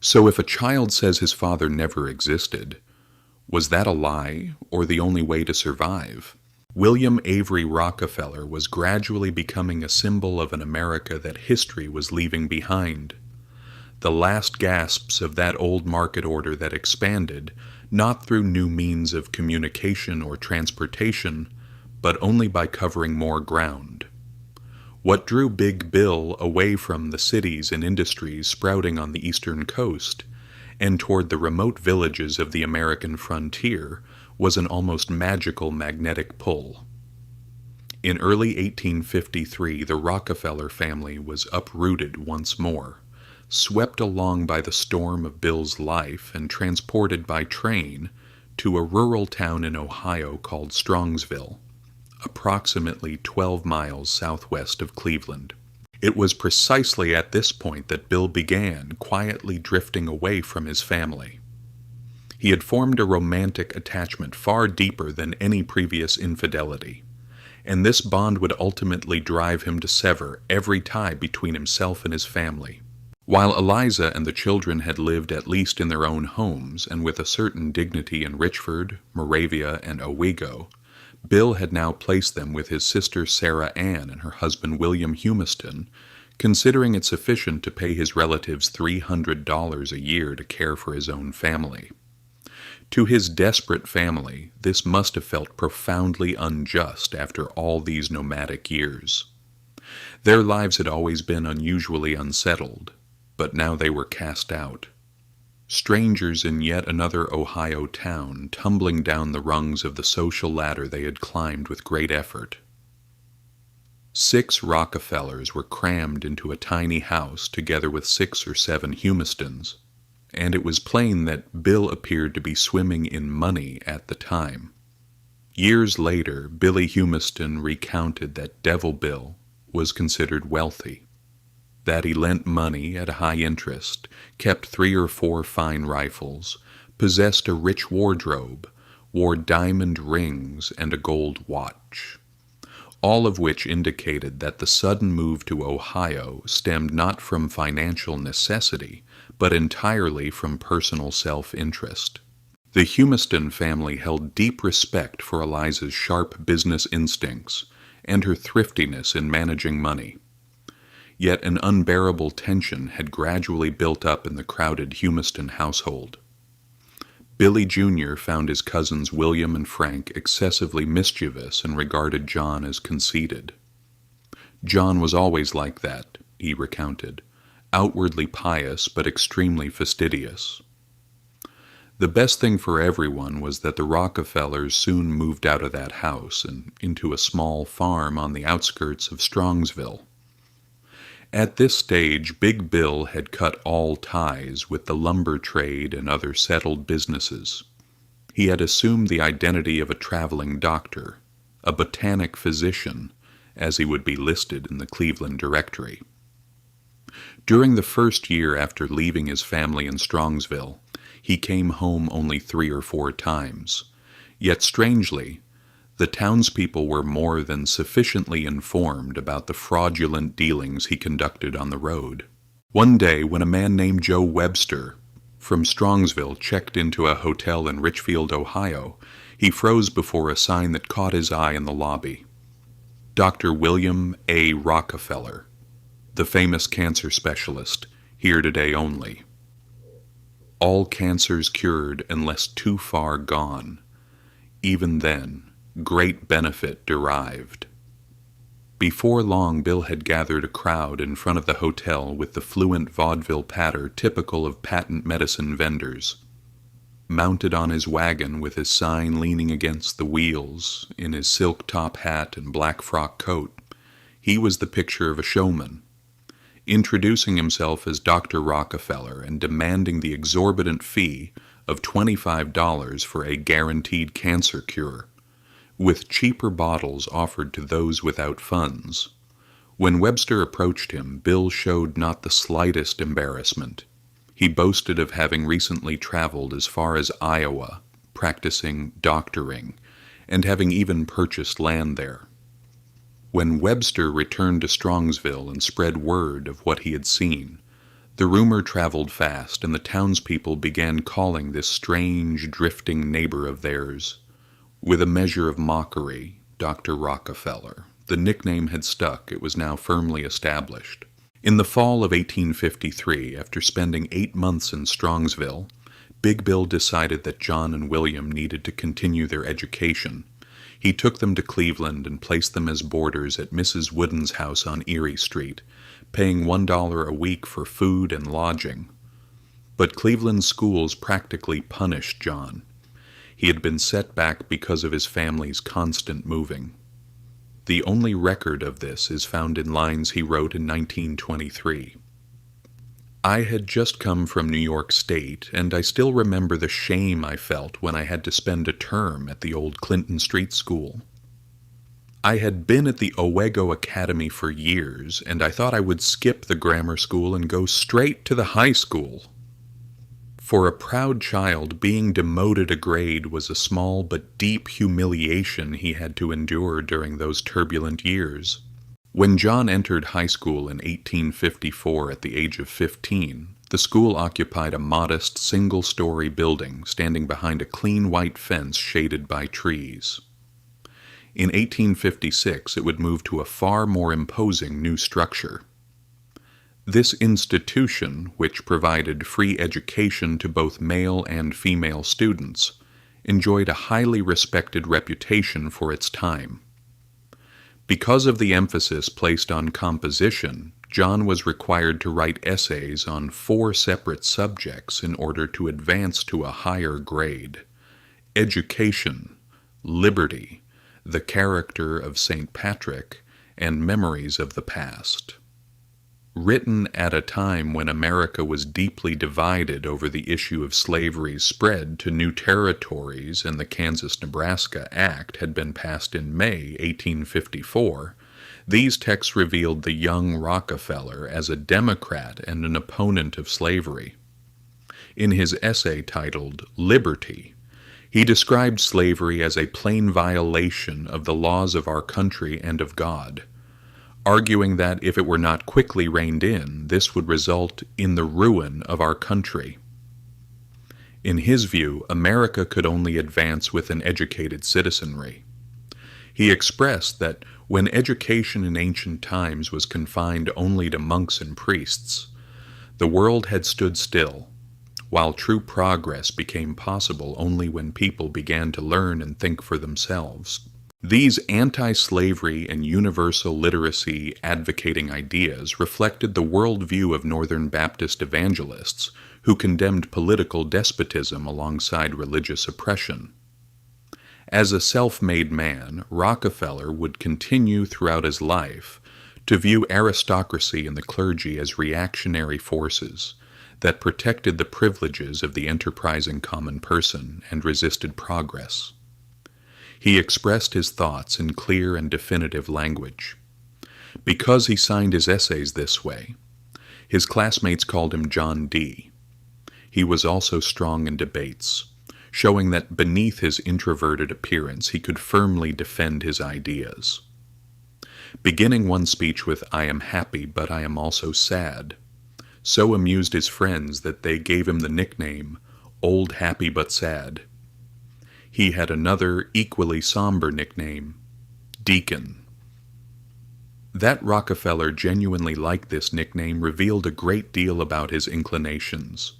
So if a child says his father never existed, was that a lie or the only way to survive? William Avery Rockefeller was gradually becoming a symbol of an America that history was leaving behind. The last gasps of that old market order that expanded, not through new means of communication or transportation, but only by covering more ground. What drew Big Bill away from the cities and industries sprouting on the eastern coast and toward the remote villages of the American frontier was an almost magical magnetic pull. In early 1853, the Rockefeller family was uprooted once more, swept along by the storm of Bill's life and transported by train to a rural town in Ohio called Strongsville, approximately 12 miles southwest of Cleveland. It was precisely at this point that Bill began quietly drifting away from his family. He had formed a romantic attachment far deeper than any previous infidelity, and this bond would ultimately drive him to sever every tie between himself and his family. While Eliza and the children had lived at least in their own homes and with a certain dignity in Richford, Moravia, and Owego, Bill had now placed them with his sister Sarah Ann and her husband William Humiston, considering it sufficient to pay his relatives $300 a year to care for his own family. To his desperate family, this must have felt profoundly unjust after all these nomadic years. Their lives had always been unusually unsettled, but now they were cast out. Strangers in yet another Ohio town, tumbling down the rungs of the social ladder they had climbed with great effort. 6 Rockefellers were crammed into a tiny house together with 6 or 7 Humistons, and it was plain that Bill appeared to be swimming in money at the time. Years later, Billy Humiston recounted that Devil Bill was considered wealthy, that he lent money at a high interest, kept 3 or 4 fine rifles, possessed a rich wardrobe, wore diamond rings and a gold watch, all of which indicated that the sudden move to Ohio stemmed not from financial necessity, but entirely from personal self-interest. The Humiston family held deep respect for Eliza's sharp business instincts and her thriftiness in managing money. Yet an unbearable tension had gradually built up in the crowded Humiston household. Billy Jr. found his cousins William and Frank excessively mischievous and regarded John as conceited. John was always like that, he recounted, outwardly pious but extremely fastidious. The best thing for everyone was that the Rockefellers soon moved out of that house and into a small farm on the outskirts of Strongsville. At this stage, Big Bill had cut all ties with the lumber trade and other settled businesses. He had assumed the identity of a traveling doctor, a botanic physician, as he would be listed in the Cleveland directory. During the first year after leaving his family in Strongsville, he came home only 3 or 4 times. Yet strangely, the townspeople were more than sufficiently informed about the fraudulent dealings he conducted on the road. One day, when a man named Joe Webster from Strongsville checked into a hotel in Richfield, Ohio, he froze before a sign that caught his eye in the lobby. Dr. William A. Rockefeller, the famous cancer specialist, here today only. All cancers cured unless too far gone. Even then, great benefit derived. Before long, Bill had gathered a crowd in front of the hotel with the fluent vaudeville patter typical of patent medicine vendors. Mounted on his wagon with his sign leaning against the wheels, in his silk top hat and black frock coat, he was the picture of a showman, introducing himself as Dr. Rockefeller and demanding the exorbitant fee of $25 for a guaranteed cancer cure, with cheaper bottles offered to those without funds. When Webster approached him, Bill showed not the slightest embarrassment. He boasted of having recently traveled as far as Iowa, practicing doctoring, and having even purchased land there. When Webster returned to Strongsville and spread word of what he had seen, The rumor traveled fast, and the townspeople began calling this strange, drifting neighbor of theirs, with a measure of mockery, Dr. Rockefeller. The nickname had stuck. It was now firmly established. In the fall of 1853, after spending 8 months in Strongsville, Big Bill decided that John and William needed to continue their education. He took them to Cleveland and placed them as boarders at Mrs. Wooden's house on Erie Street, paying $1 a week for food and lodging. But Cleveland schools practically punished John. He had been set back because of his family's constant moving. The only record of this is found in lines he wrote in 1923. I had just come from New York State, and I still remember the shame I felt when I had to spend a term at the old Clinton Street School. I had been at the Owego Academy for years, and I thought I would skip the grammar school and go straight to the high school. For a proud child, being demoted a grade was a small but deep humiliation he had to endure during those turbulent years. When John entered high school in 1854 at the age of 15, the school occupied a modest single-story building standing behind a clean white fence shaded by trees. In 1856, it would move to a far more imposing new structure. This institution, which provided free education to both male and female students, enjoyed a highly respected reputation for its time. Because of the emphasis placed on composition, John was required to write essays on 4 separate subjects in order to advance to a higher grade: education, liberty, the character of St. Patrick, and memories of the past. Written at a time when America was deeply divided over the issue of slavery's spread to new territories and the Kansas-Nebraska Act had been passed in May 1854, these texts revealed the young Rockefeller as a Democrat and an opponent of slavery. In his essay titled Liberty, he described slavery as a plain violation of the laws of our country and of God, arguing that if it were not quickly reined in, this would result in the ruin of our country. In his view, America could only advance with an educated citizenry. He expressed that when education in ancient times was confined only to monks and priests, the world had stood still, while true progress became possible only when people began to learn and think for themselves. These anti-slavery and universal literacy advocating ideas reflected the worldview of Northern Baptist evangelists who condemned political despotism alongside religious oppression. As a self-made man, Rockefeller would continue throughout his life to view aristocracy and the clergy as reactionary forces that protected the privileges of the enterprising common person and resisted progress. He expressed his thoughts in clear and definitive language. Because he signed his essays this way, his classmates called him John D. He was also strong in debates, showing that beneath his introverted appearance he could firmly defend his ideas. Beginning one speech with, "I am happy, but I am also sad," so amused his friends that they gave him the nickname Old Happy But Sad. He had another, equally somber nickname, Deacon. That Rockefeller genuinely liked this nickname revealed a great deal about his inclinations.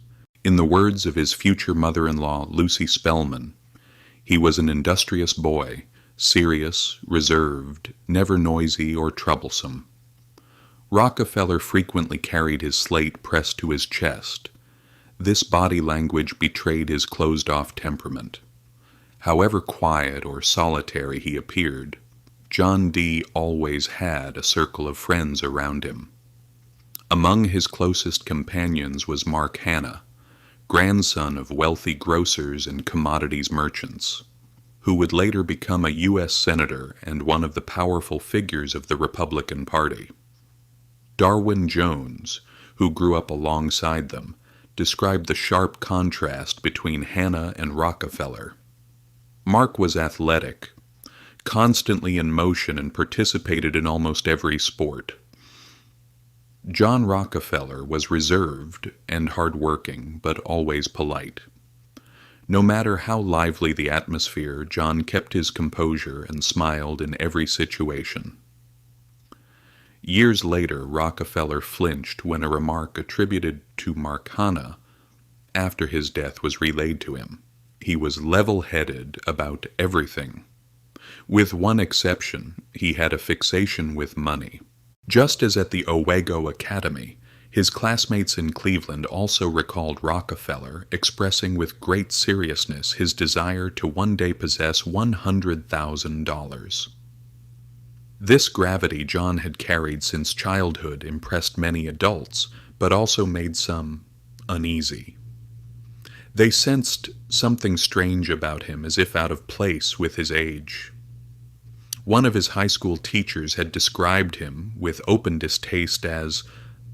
In the words of his future mother-in-law, Lucy Spellman, he was an industrious boy, serious, reserved, never noisy or troublesome. Rockefeller frequently carried his slate pressed to his chest. This body language betrayed his closed-off temperament. However quiet or solitary he appeared, John D. always had a circle of friends around him. Among his closest companions was Mark Hanna, grandson of wealthy grocers and commodities merchants, who would later become a U.S. Senator and one of the powerful figures of the Republican Party. Darwin Jones, who grew up alongside them, described the sharp contrast between Hanna and Rockefeller. Mark was athletic, constantly in motion, and participated in almost every sport. John Rockefeller was reserved and hardworking, but always polite. No matter how lively the atmosphere, John kept his composure and smiled in every situation. Years later, Rockefeller flinched when a remark attributed to Marcana after his death was relayed to him. He was level-headed about everything. With one exception, he had a fixation with money. Just as at the Owego Academy, his classmates in Cleveland also recalled Rockefeller expressing with great seriousness his desire to one day possess $100,000. This gravity John had carried since childhood impressed many adults, but also made some uneasy. They sensed something strange about him, as if out of place with his age. One of his high school teachers had described him with open distaste as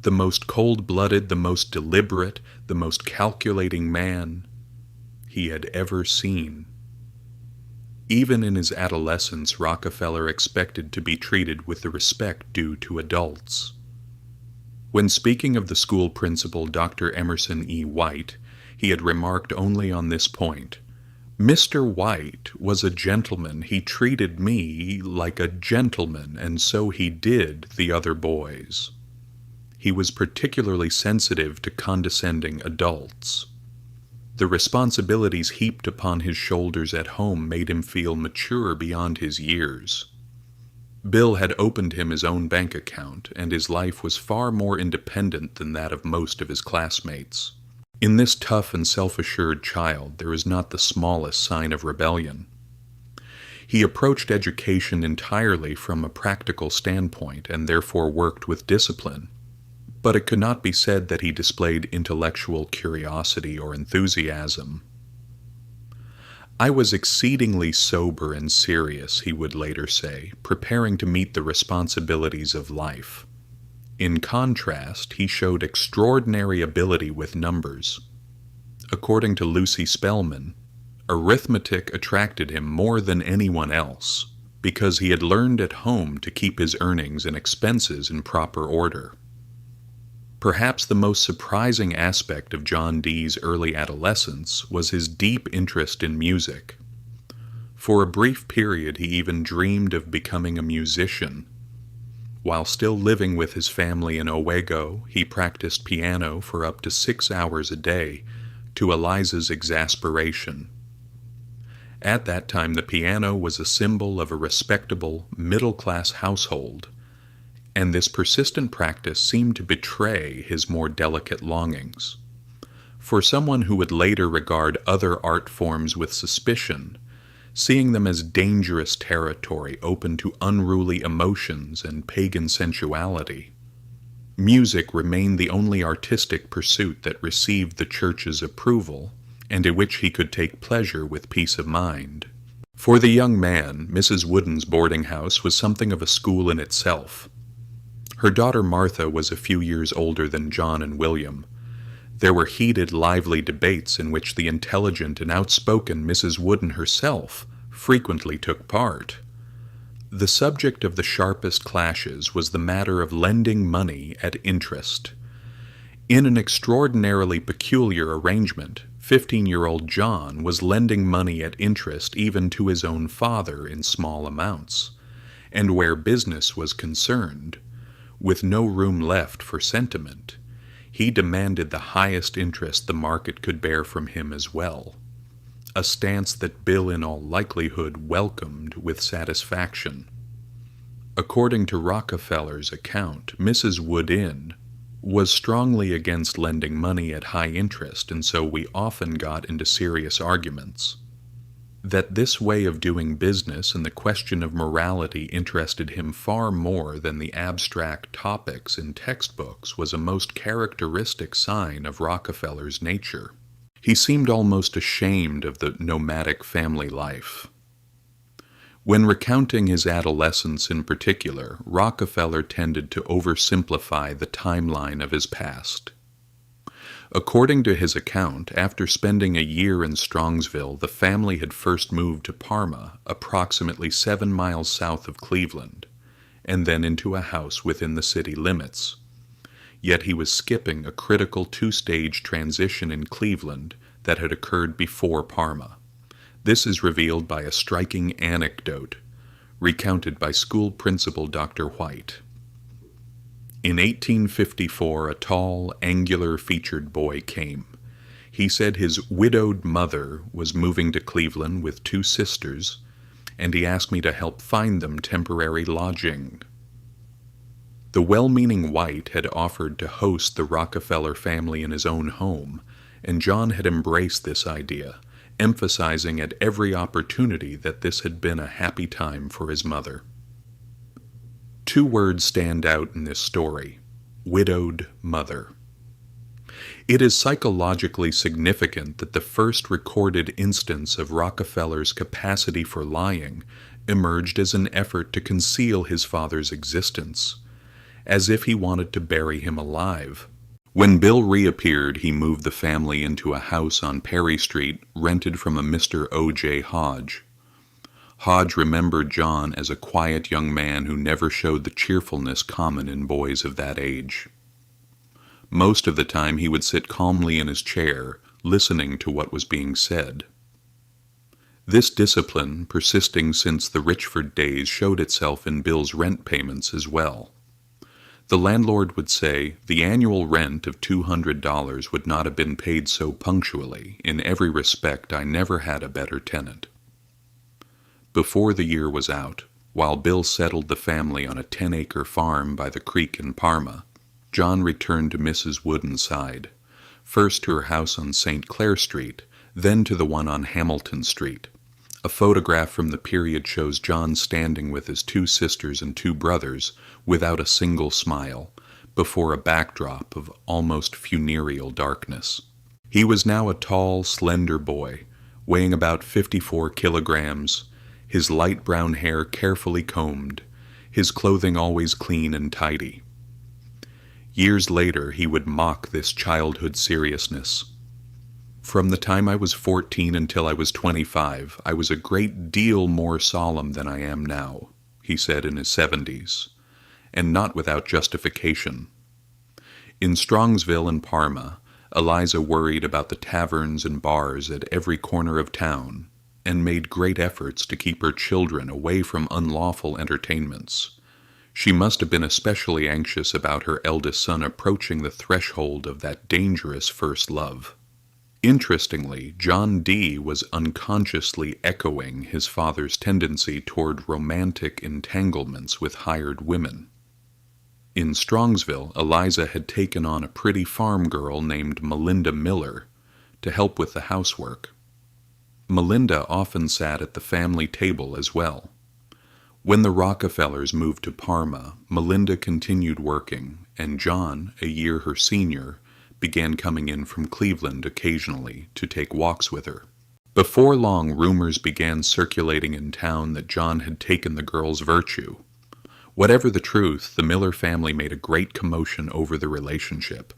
the most cold-blooded, the most deliberate, the most calculating man he had ever seen. Even in his adolescence, Rockefeller expected to be treated with the respect due to adults. When speaking of the school principal, Dr. Emerson E. White, he had remarked only on this point: "Mr. White was a gentleman. He treated me like a gentleman, and so he did the other boys." He was particularly sensitive to condescending adults. The responsibilities heaped upon his shoulders at home made him feel mature beyond his years. Bill had opened him his own bank account, and his life was far more independent than that of most of his classmates. In this tough and self-assured child, there is not the smallest sign of rebellion. He approached education entirely from a practical standpoint and therefore worked with discipline. But it could not be said that he displayed intellectual curiosity or enthusiasm. "I was exceedingly sober and serious," he would later say, "preparing to meet the responsibilities of life." In contrast, he showed extraordinary ability with numbers. According to Lucy Spellman, arithmetic attracted him more than anyone else because he had learned at home to keep his earnings and expenses in proper order. Perhaps the most surprising aspect of John Dee's early adolescence was his deep interest in music. For a brief period, he even dreamed of becoming a musician. While still living with his family in Owego, he practiced piano for up to 6 hours a day, to Eliza's exasperation. At that time, the piano was a symbol of a respectable, middle-class household, and this persistent practice seemed to betray his more delicate longings. For someone who would later regard other art forms with suspicion, seeing them as dangerous territory open to unruly emotions and pagan sensuality, music remained the only artistic pursuit that received the church's approval and in which he could take pleasure with peace of mind. For the young man, Mrs. Wooden's boarding house was something of a school in itself. Her daughter Martha was a few years older than John and William. There were heated, lively debates in which the intelligent and outspoken Mrs. Wooden herself frequently took part. The subject of the sharpest clashes was the matter of lending money at interest. In an extraordinarily peculiar arrangement, 15-year-old John was lending money at interest even to his own father in small amounts, and where business was concerned, with no room left for sentiment, he demanded the highest interest the market could bear from him as well, a stance that Bill in all likelihood welcomed with satisfaction. According to Rockefeller's account, Mrs. Woodin was strongly against lending money at high interest, and so we often got into serious arguments. That this way of doing business and the question of morality interested him far more than the abstract topics in textbooks was a most characteristic sign of Rockefeller's nature. He seemed almost ashamed of the nomadic family life. When recounting his adolescence in particular, Rockefeller tended to oversimplify the timeline of his past. According to his account, after spending a year in Strongsville, the family had first moved to Parma, approximately 7 miles south of Cleveland, and then into a house within the city limits. yet he was skipping a critical two-stage transition in Cleveland that had occurred before Parma. This is revealed by a striking anecdote recounted by school principal Dr. White. In 1854, a tall, angular-featured boy came. He said his widowed mother was moving to Cleveland with two sisters, and he asked me to help find them temporary lodging. The well-meaning White had offered to host the Rockefeller family in his own home, and John had embraced this idea, emphasizing at every opportunity that this had been a happy time for his mother. Two words stand out in this story: widowed mother. It is psychologically significant that the first recorded instance of Rockefeller's capacity for lying emerged as an effort to conceal his father's existence, as if he wanted to bury him alive. When Bill reappeared, he moved the family into a house on Perry Street rented from a Mr. O.J. Hodge. Hodge remembered John as a quiet young man who never showed the cheerfulness common in boys of that age. Most of the time he would sit calmly in his chair, listening to what was being said. This discipline, persisting since the Richford days, showed itself in Bill's rent payments as well. The landlord would say, "The annual rent of $200 would not have been paid so punctually. In every respect, I never had a better tenant." Before the year was out, while Bill settled the family on a 10-acre farm by the creek in Parma, John returned to Mrs. Wooden's side, first to her house on St. Clair Street, then to the one on Hamilton Street. A photograph from the period shows John standing with his two sisters and two brothers, without a single smile, before a backdrop of almost funereal darkness. He was now a tall, slender boy, weighing about 54 kilograms, his light brown hair carefully combed, his clothing always clean and tidy. Years later, he would mock this childhood seriousness. "From the time I was 14 until I was 25, I was a great deal more solemn than I am now," he said in his 70s, and not without justification. In Strongsville and Parma, Eliza worried about the taverns and bars at every corner of town, and made great efforts to keep her children away from unlawful entertainments. She must have been especially anxious about her eldest son approaching the threshold of that dangerous first love. Interestingly, John D. was unconsciously echoing his father's tendency toward romantic entanglements with hired women. In Strongsville, Eliza had taken on a pretty farm girl named Melinda Miller to help with the housework. Melinda often sat at the family table as well. When the Rockefellers moved to Parma, Melinda continued working, and John, a year her senior, began coming in from Cleveland occasionally to take walks with her. Before long, rumors began circulating in town that John had taken the girl's virtue. Whatever the truth, the Miller family made a great commotion over the relationship.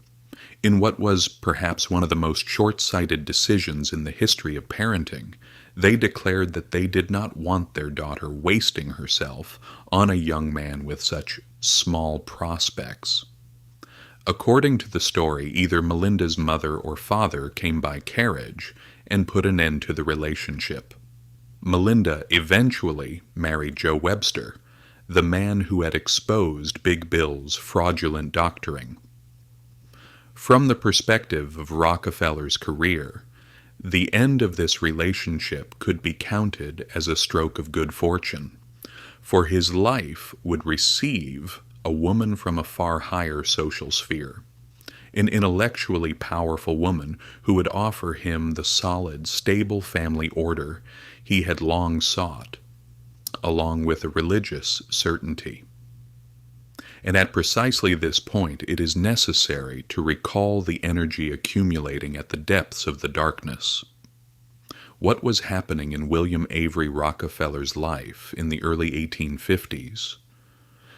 In what was perhaps one of the most short-sighted decisions in the history of parenting, they declared that they did not want their daughter wasting herself on a young man with such small prospects. According to the story, either Melinda's mother or father came by carriage and put an end to the relationship. Melinda eventually married Joe Webster, the man who had exposed Big Bill's fraudulent doctoring. From the perspective of Rockefeller's career, the end of this relationship could be counted as a stroke of good fortune, for his life would receive a woman from a far higher social sphere, an intellectually powerful woman who would offer him the solid, stable family order he had long sought, along with a religious certainty. And at precisely this point, it is necessary to recall the energy accumulating at the depths of the darkness. What was happening in William Avery Rockefeller's life in the early 1850s?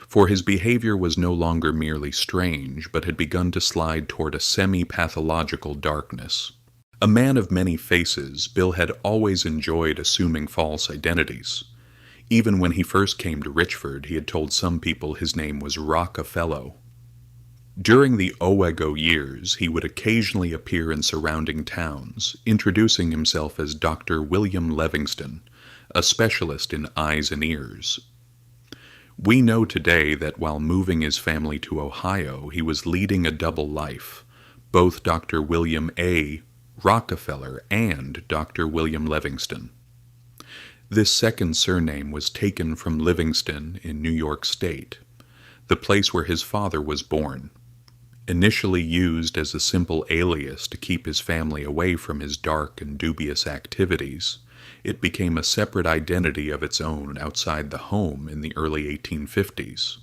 For his behavior was no longer merely strange, but had begun to slide toward a semi-pathological darkness. A man of many faces, Bill had always enjoyed assuming false identities. Even when he first came to Richford, he had told some people his name was Rockefeller. During the Owego years, he would occasionally appear in surrounding towns, introducing himself as Dr. William Livingston, a specialist in eyes and ears. We know today that while moving his family to Ohio, he was leading a double life, both Dr. William A. Rockefeller and Dr. William Livingston. This second surname was taken from Livingston in New York State, the place where his father was born. Initially used as a simple alias to keep his family away from his dark and dubious activities, it became a separate identity of its own outside the home in the early 1850s.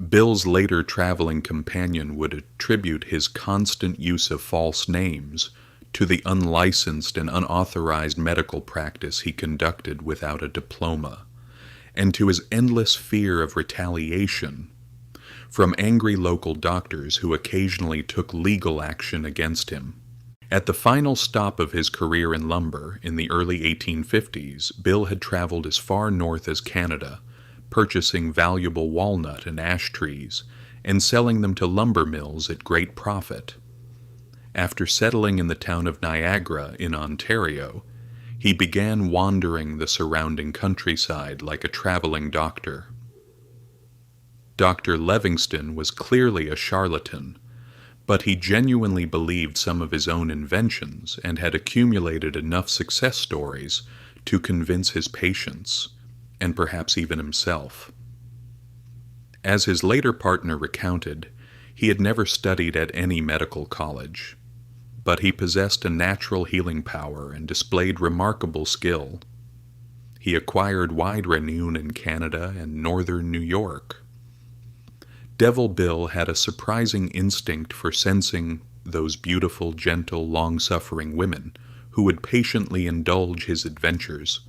Bill's later traveling companion would attribute his constant use of false names to the unlicensed and unauthorized medical practice he conducted without a diploma, and to his endless fear of retaliation from angry local doctors who occasionally took legal action against him. At the final stop of his career in lumber in the early 1850s, Bill had traveled as far north as Canada, purchasing valuable walnut and ash trees and selling them to lumber mills at great profit. After settling in the town of Niagara in Ontario, he began wandering the surrounding countryside like a traveling doctor. Dr. Livingston was clearly a charlatan, but he genuinely believed some of his own inventions and had accumulated enough success stories to convince his patients, and perhaps even himself. As his later partner recounted, he had never studied at any medical college, but he possessed a natural healing power and displayed remarkable skill. He acquired wide renown in Canada and northern New York. Devil Bill had a surprising instinct for sensing those beautiful, gentle, long-suffering women who would patiently indulge his adventures.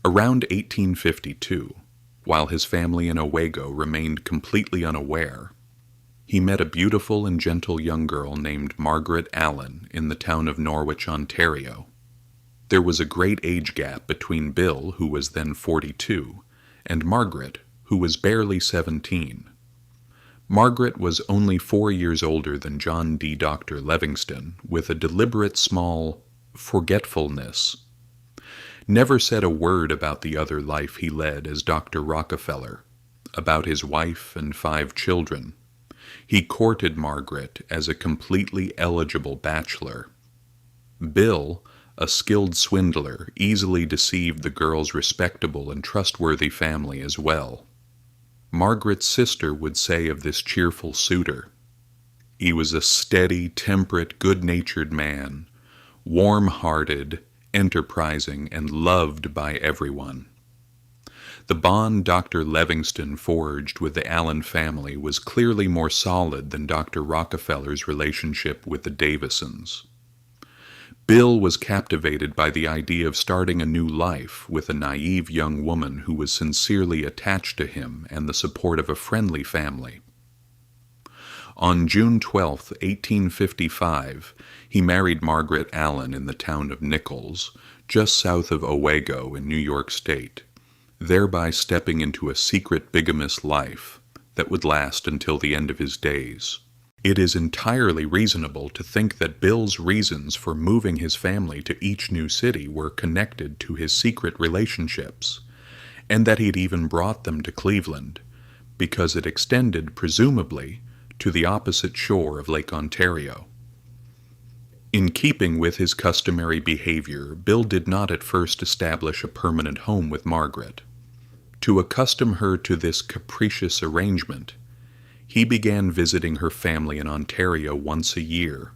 Around 1852, while his family in Owego remained completely unaware, he met a beautiful and gentle young girl named Margaret Allen in the town of Norwich, Ontario. There was a great age gap between Bill, who was then 42, and Margaret, who was barely 17. Margaret was only 4 years older than John D. Dr. Livingston, with a deliberate small forgetfulness. Never said a word about the other life he led as Dr. Rockefeller, about his wife and 5 children. He courted Margaret as a completely eligible bachelor. Bill, a skilled swindler, easily deceived the girl's respectable and trustworthy family as well. Margaret's sister would say of this cheerful suitor, "He was a steady, temperate, good-natured man, warm-hearted, enterprising, and loved by everyone." The bond Dr. Livingston forged with the Allen family was clearly more solid than Dr. Rockefeller's relationship with the Davisons. Bill was captivated by the idea of starting a new life with a naive young woman who was sincerely attached to him and the support of a friendly family. On June 12, 1855, he married Margaret Allen in the town of Nichols, just south of Owego in New York State, thereby stepping into a secret bigamous life that would last until the end of his days. It is entirely reasonable to think that Bill's reasons for moving his family to each new city were connected to his secret relationships, and that he'd even brought them to Cleveland, because it extended, presumably, to the opposite shore of Lake Ontario. In keeping with his customary behavior, Bill did not at first establish a permanent home with Margaret. To accustom her to this capricious arrangement, he began visiting her family in Ontario once a year,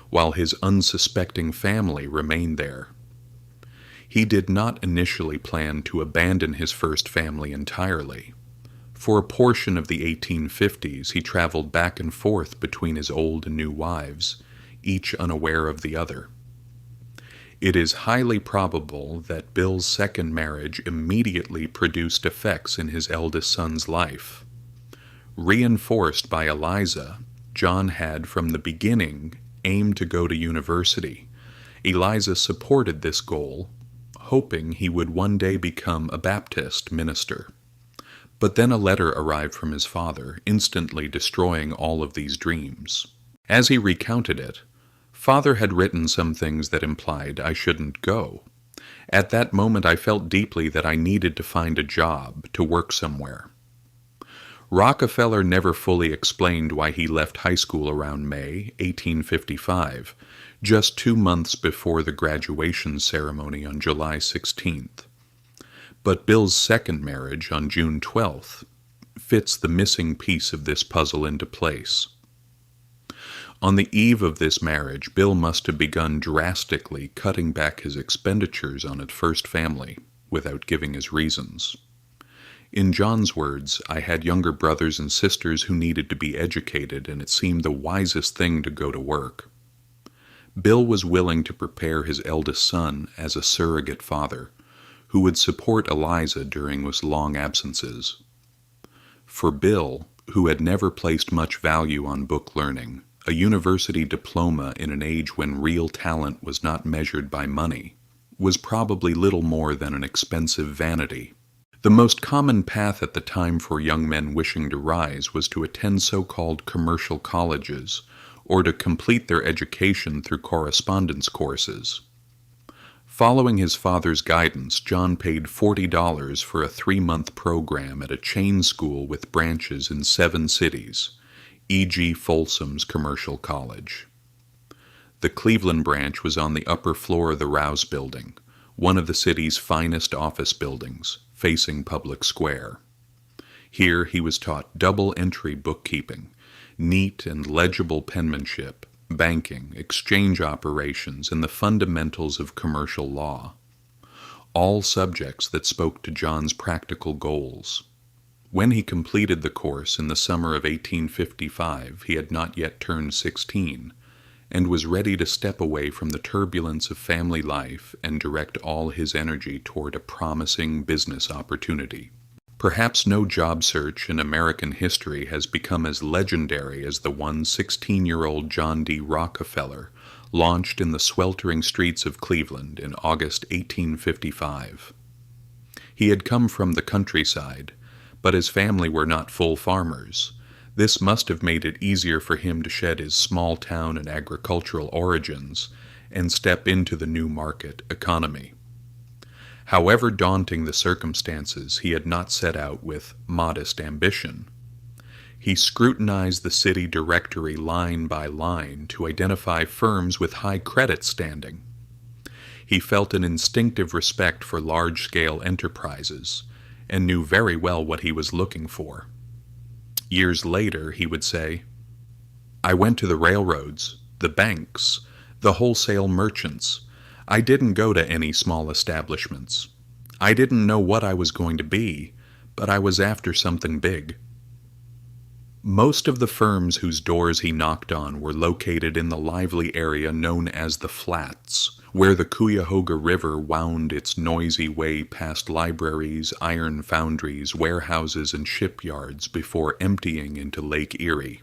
while his unsuspecting family remained there. He did not initially plan to abandon his first family entirely. For a portion of the 1850s, he traveled back and forth between his old and new wives, each unaware of the other. It is highly probable that Bill's second marriage immediately produced effects in his eldest son's life. Reinforced by Eliza, John had from the beginning aimed to go to university. Eliza supported this goal, hoping he would one day become a Baptist minister. But then a letter arrived from his father, instantly destroying all of these dreams. As he recounted it, Father had written some things that implied I shouldn't go. At that moment I felt deeply that I needed to find a job, to work somewhere. Rockefeller never fully explained why he left high school around May 1855, just 2 months before the graduation ceremony on July 16th. But Bill's second marriage on June 12th fits the missing piece of this puzzle into place. On the eve of this marriage, Bill must have begun drastically cutting back his expenditures on his first family, without giving his reasons. In John's words, I had younger brothers and sisters who needed to be educated, and it seemed the wisest thing to go to work. Bill was willing to prepare his eldest son as a surrogate father, who would support Eliza during his long absences. For Bill, who had never placed much value on book learning, a university diploma in an age when real talent was not measured by money was probably little more than an expensive vanity. The most common path at the time for young men wishing to rise was to attend so-called commercial colleges, or to complete their education through correspondence courses. Following his father's guidance, John paid $40 for a 3-month program at a chain school with branches in 7 cities, E.G. Folsom's Commercial College. The Cleveland branch was on the upper floor of the Rouse Building, one of the city's finest office buildings, facing Public Square. Here he was taught double-entry bookkeeping, neat and legible penmanship, banking, exchange operations, and the fundamentals of commercial law, all subjects that spoke to John's practical goals. When he completed the course in the summer of 1855, he had not yet turned 16, and was ready to step away from the turbulence of family life and direct all his energy toward a promising business opportunity. Perhaps no job search in American history has become as legendary as the one 16-year-old John D. Rockefeller launched in the sweltering streets of Cleveland in August 1855. He had come from the countryside, but his family were not full farmers. This must have made it easier for him to shed his small-town and agricultural origins and step into the new market economy. However daunting the circumstances, he had not set out with modest ambition. He scrutinized the city directory line by line to identify firms with high credit standing. He felt an instinctive respect for large-scale enterprises and knew very well what he was looking for. Years later, he would say, "I went to the railroads, the banks, the wholesale merchants. I didn't go to any small establishments. I didn't know what I was going to be, but I was after something big." Most of the firms whose doors he knocked on were located in the lively area known as the Flats, where the Cuyahoga River wound its noisy way past libraries, iron foundries, warehouses, and shipyards before emptying into Lake Erie.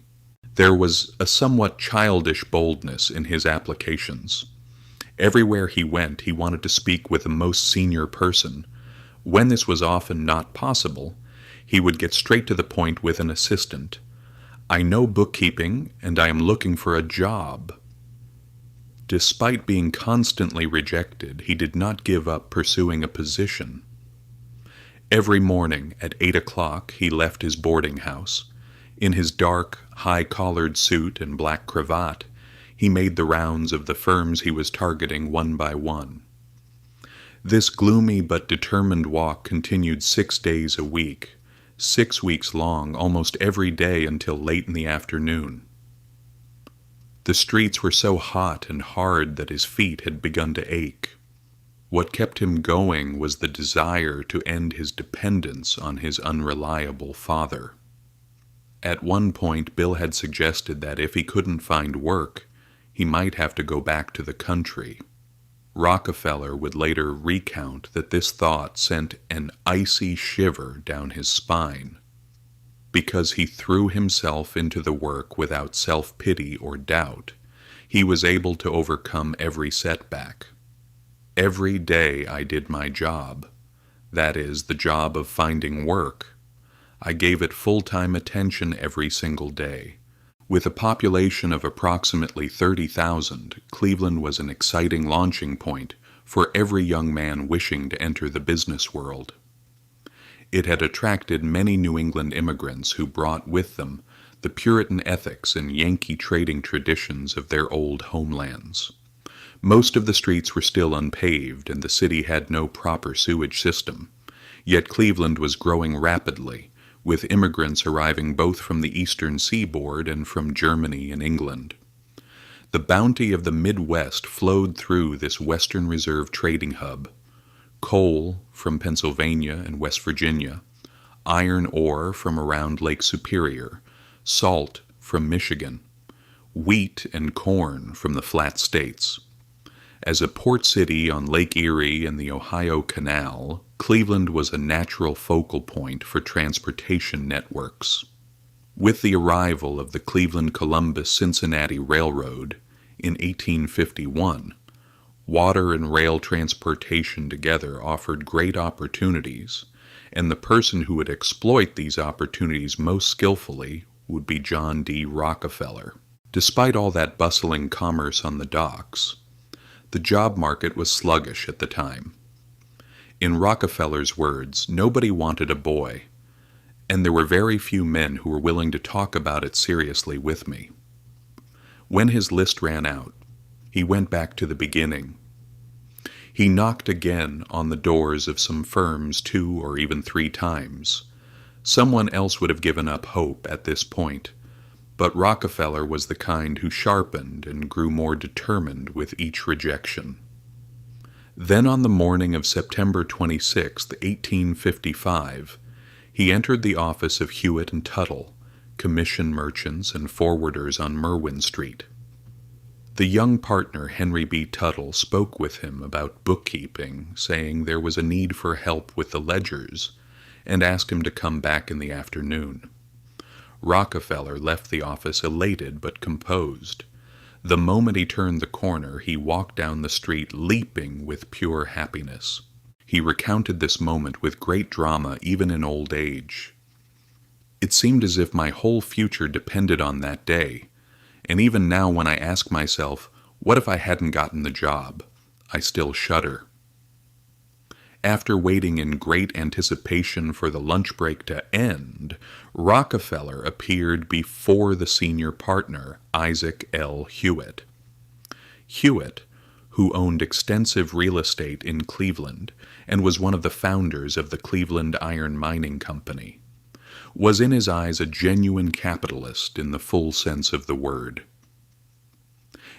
There was a somewhat childish boldness in his applications. Everywhere he went, he wanted to speak with the most senior person. When this was often not possible, he would get straight to the point with an assistant. "I know bookkeeping, and I am looking for a job." Despite being constantly rejected, he did not give up pursuing a position. Every morning at 8 o'clock he left his boarding house. In his dark, high-collared suit and black cravat, he made the rounds of the firms he was targeting one by one. This gloomy but determined walk continued 6 days a week, 6 weeks long, almost every day until late in the afternoon. The streets were so hot and hard that his feet had begun to ache. What kept him going was the desire to end his dependence on his unreliable father. At one point, Bill had suggested that if he couldn't find work, he might have to go back to the country. Rockefeller would later recount that this thought sent an icy shiver down his spine. Because he threw himself into the work without self-pity or doubt, he was able to overcome every setback. Every day I did my job, that is, the job of finding work. I gave it full-time attention every single day. With a population of approximately 30,000, Cleveland was an exciting launching point for every young man wishing to enter the business world. It had attracted many New England immigrants who brought with them the Puritan ethics and Yankee trading traditions of their old homelands. Most of the streets were still unpaved, and the city had no proper sewage system. Yet Cleveland was growing rapidly, with immigrants arriving both from the eastern seaboard and from Germany and England. The bounty of the Midwest flowed through this Western Reserve trading hub. Coal from Pennsylvania and West Virginia, iron ore from around Lake Superior, salt from Michigan, wheat and corn from the Flat States. As a port city on Lake Erie and the Ohio Canal, Cleveland was a natural focal point for transportation networks. With the arrival of the Cleveland-Columbus-Cincinnati Railroad in 1851, water and rail transportation together offered great opportunities, and the person who would exploit these opportunities most skillfully would be John D. Rockefeller. Despite all that bustling commerce on the docks, the job market was sluggish at the time. In Rockefeller's words, nobody wanted a boy, and there were very few men who were willing to talk about it seriously with me. When his list ran out, he went back to the beginning. He knocked again on the doors of some firms 2 or even 3 times. Someone else would have given up hope at this point, but Rockefeller was the kind who sharpened and grew more determined with each rejection. Then on the morning of September 26, 1855, he entered the office of Hewitt and Tuttle, commission merchants and forwarders on Merwin Street. The young partner, Henry B. Tuttle, spoke with him about bookkeeping, saying there was a need for help with the ledgers, and asked him to come back in the afternoon. Rockefeller left the office elated but composed. The moment he turned the corner, he walked down the street leaping with pure happiness. He recounted this moment with great drama even in old age. It seemed as if my whole future depended on that day, and even now when I ask myself, what if I hadn't gotten the job, I still shudder. After waiting in great anticipation for the lunch break to end, Rockefeller appeared before the senior partner, Isaac L. Hewitt. Hewitt, who owned extensive real estate in Cleveland and was one of the founders of the Cleveland Iron Mining Company, was in his eyes a genuine capitalist in the full sense of the word.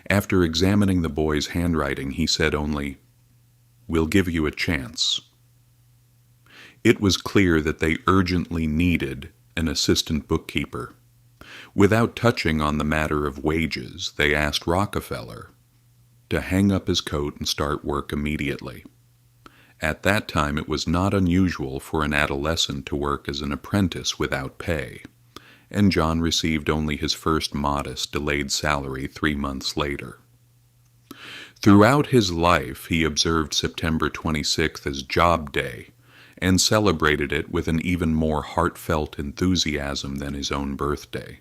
After examining the boy's handwriting, he said only, "We'll give you a chance." It was clear that they urgently needed an assistant bookkeeper. Without touching on the matter of wages, they asked Rockefeller to hang up his coat and start work immediately. At that time, it was not unusual for an adolescent to work as an apprentice without pay, and John received only his first modest, delayed salary 3 months later. Throughout his life, he observed September 26th as Job Day and celebrated it with an even more heartfelt enthusiasm than his own birthday.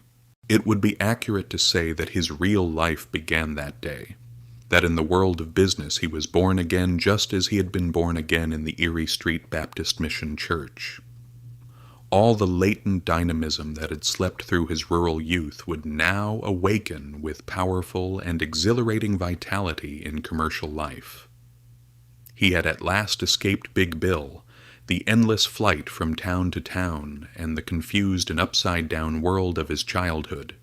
It would be accurate to say that his real life began that day, that in the world of business he was born again just as he had been born again in the Erie Street Baptist Mission Church. All the latent dynamism that had slept through his rural youth would now awaken with powerful and exhilarating vitality in commercial life. He had at last escaped Big Bill, the endless flight from town to town, and the confused and upside-down world of his childhood.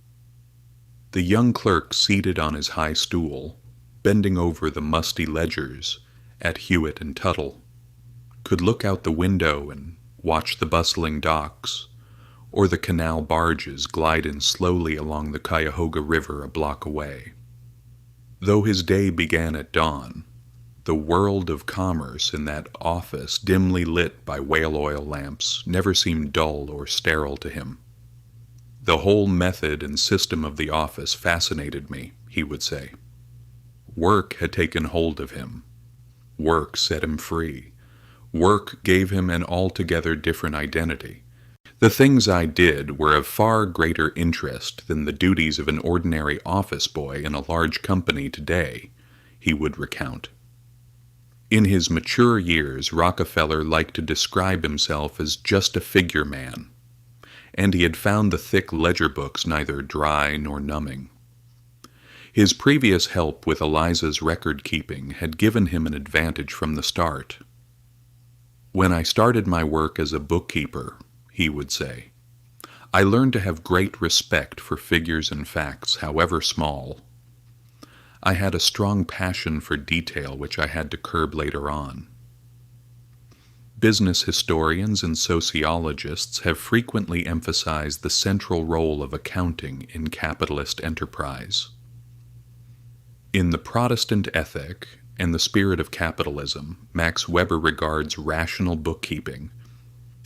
The young clerk seated on his high stool, bending over the musty ledgers at Hewitt and Tuttle, could look out the window and watch the bustling docks, or the canal barges glide in slowly along the Cuyahoga River a block away. Though his day began at dawn, the world of commerce in that office, dimly lit by whale oil lamps, never seemed dull or sterile to him. The whole method and system of the office fascinated me, he would say. Work had taken hold of him. Work set him free. Work gave him an altogether different identity. The things I did were of far greater interest than the duties of an ordinary office boy in a large company today, he would recount. In his mature years, Rockefeller liked to describe himself as just a figure man, and he had found the thick ledger books neither dry nor numbing. His previous help with Eliza's record-keeping had given him an advantage from the start. "When I started my work as a bookkeeper," he would say, "I learned to have great respect for figures and facts, however small. I had a strong passion for detail which I had to curb later on." Business historians and sociologists have frequently emphasized the central role of accounting in capitalist enterprise. In The Protestant Ethic and the Spirit of Capitalism, Max Weber regards rational bookkeeping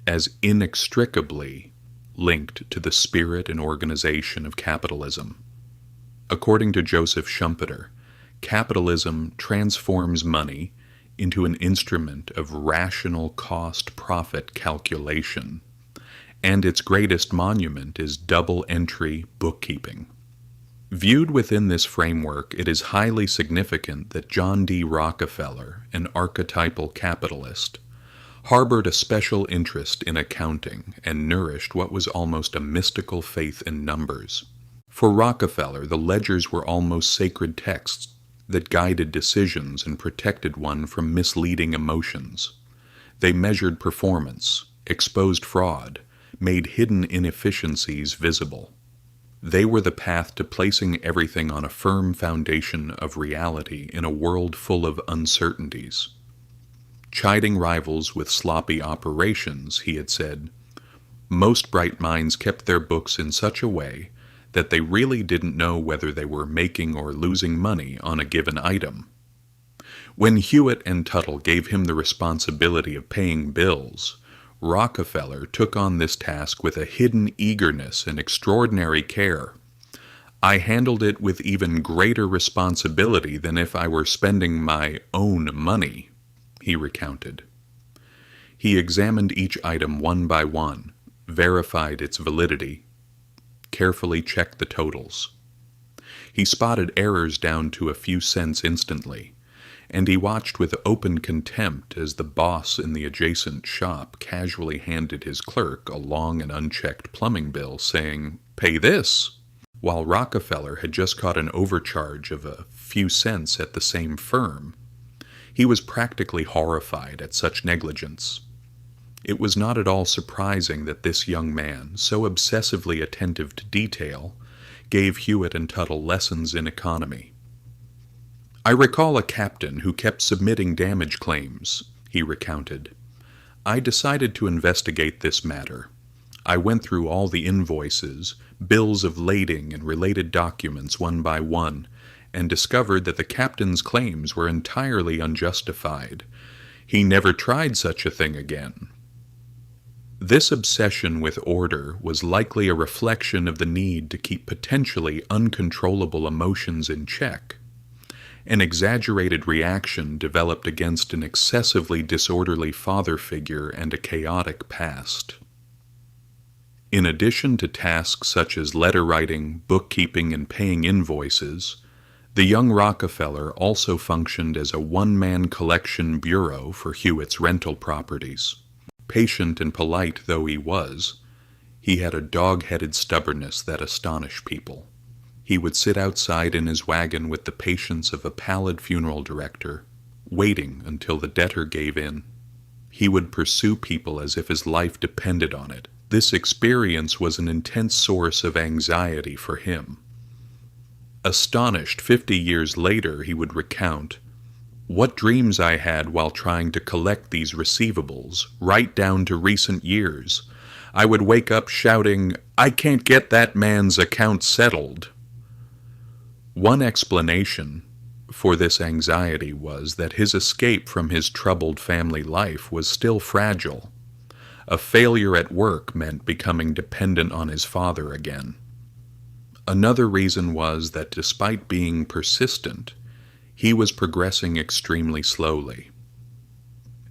as inextricably linked to the spirit and organization of capitalism. According to Joseph Schumpeter, capitalism transforms money into an instrument of rational cost-profit calculation, and its greatest monument is double-entry bookkeeping. Viewed within this framework, it is highly significant that John D. Rockefeller, an archetypal capitalist, harbored a special interest in accounting and nourished what was almost a mystical faith in numbers. For Rockefeller, the ledgers were almost sacred texts that guided decisions and protected one from misleading emotions. They measured performance, exposed fraud, made hidden inefficiencies visible. They were the path to placing everything on a firm foundation of reality in a world full of uncertainties. Chiding rivals with sloppy operations, he had said, "Most bright minds kept their books in such a way that they really didn't know whether they were making or losing money on a given item." When Hewitt and Tuttle gave him the responsibility of paying bills, Rockefeller took on this task with a hidden eagerness and extraordinary care. "I handled it with even greater responsibility than if I were spending my own money," he recounted. He examined each item one by one, verified its validity, carefully checked the totals. He spotted errors down to a few cents instantly, and he watched with open contempt as the boss in the adjacent shop casually handed his clerk a long and unchecked plumbing bill saying, "Pay this," while Rockefeller had just caught an overcharge of a few cents at the same firm. He was practically horrified at such negligence. It was not at all surprising that this young man, so obsessively attentive to detail, gave Hewitt and Tuttle lessons in economy. "I recall a captain who kept submitting damage claims," he recounted. "I decided to investigate this matter. I went through all the invoices, bills of lading, and related documents one by one, and discovered that the captain's claims were entirely unjustified. He never tried such a thing again." This obsession with order was likely a reflection of the need to keep potentially uncontrollable emotions in check. An exaggerated reaction developed against an excessively disorderly father figure and a chaotic past. In addition to tasks such as letter writing, bookkeeping, and paying invoices, the young Rockefeller also functioned as a one-man collection bureau for Hewitt's rental properties. Patient and polite though he was, he had a dog-headed stubbornness that astonished people. He would sit outside in his wagon with the patience of a pallid funeral director, waiting until the debtor gave in. He would pursue people as if his life depended on it. This experience was an intense source of anxiety for him. Astonished 50 years later, he would recount, "What dreams I had while trying to collect these receivables, right down to recent years. I would wake up shouting, 'I can't get that man's account settled.'" One explanation for this anxiety was that his escape from his troubled family life was still fragile. A failure at work meant becoming dependent on his father again. Another reason was that despite being persistent, he was progressing extremely slowly.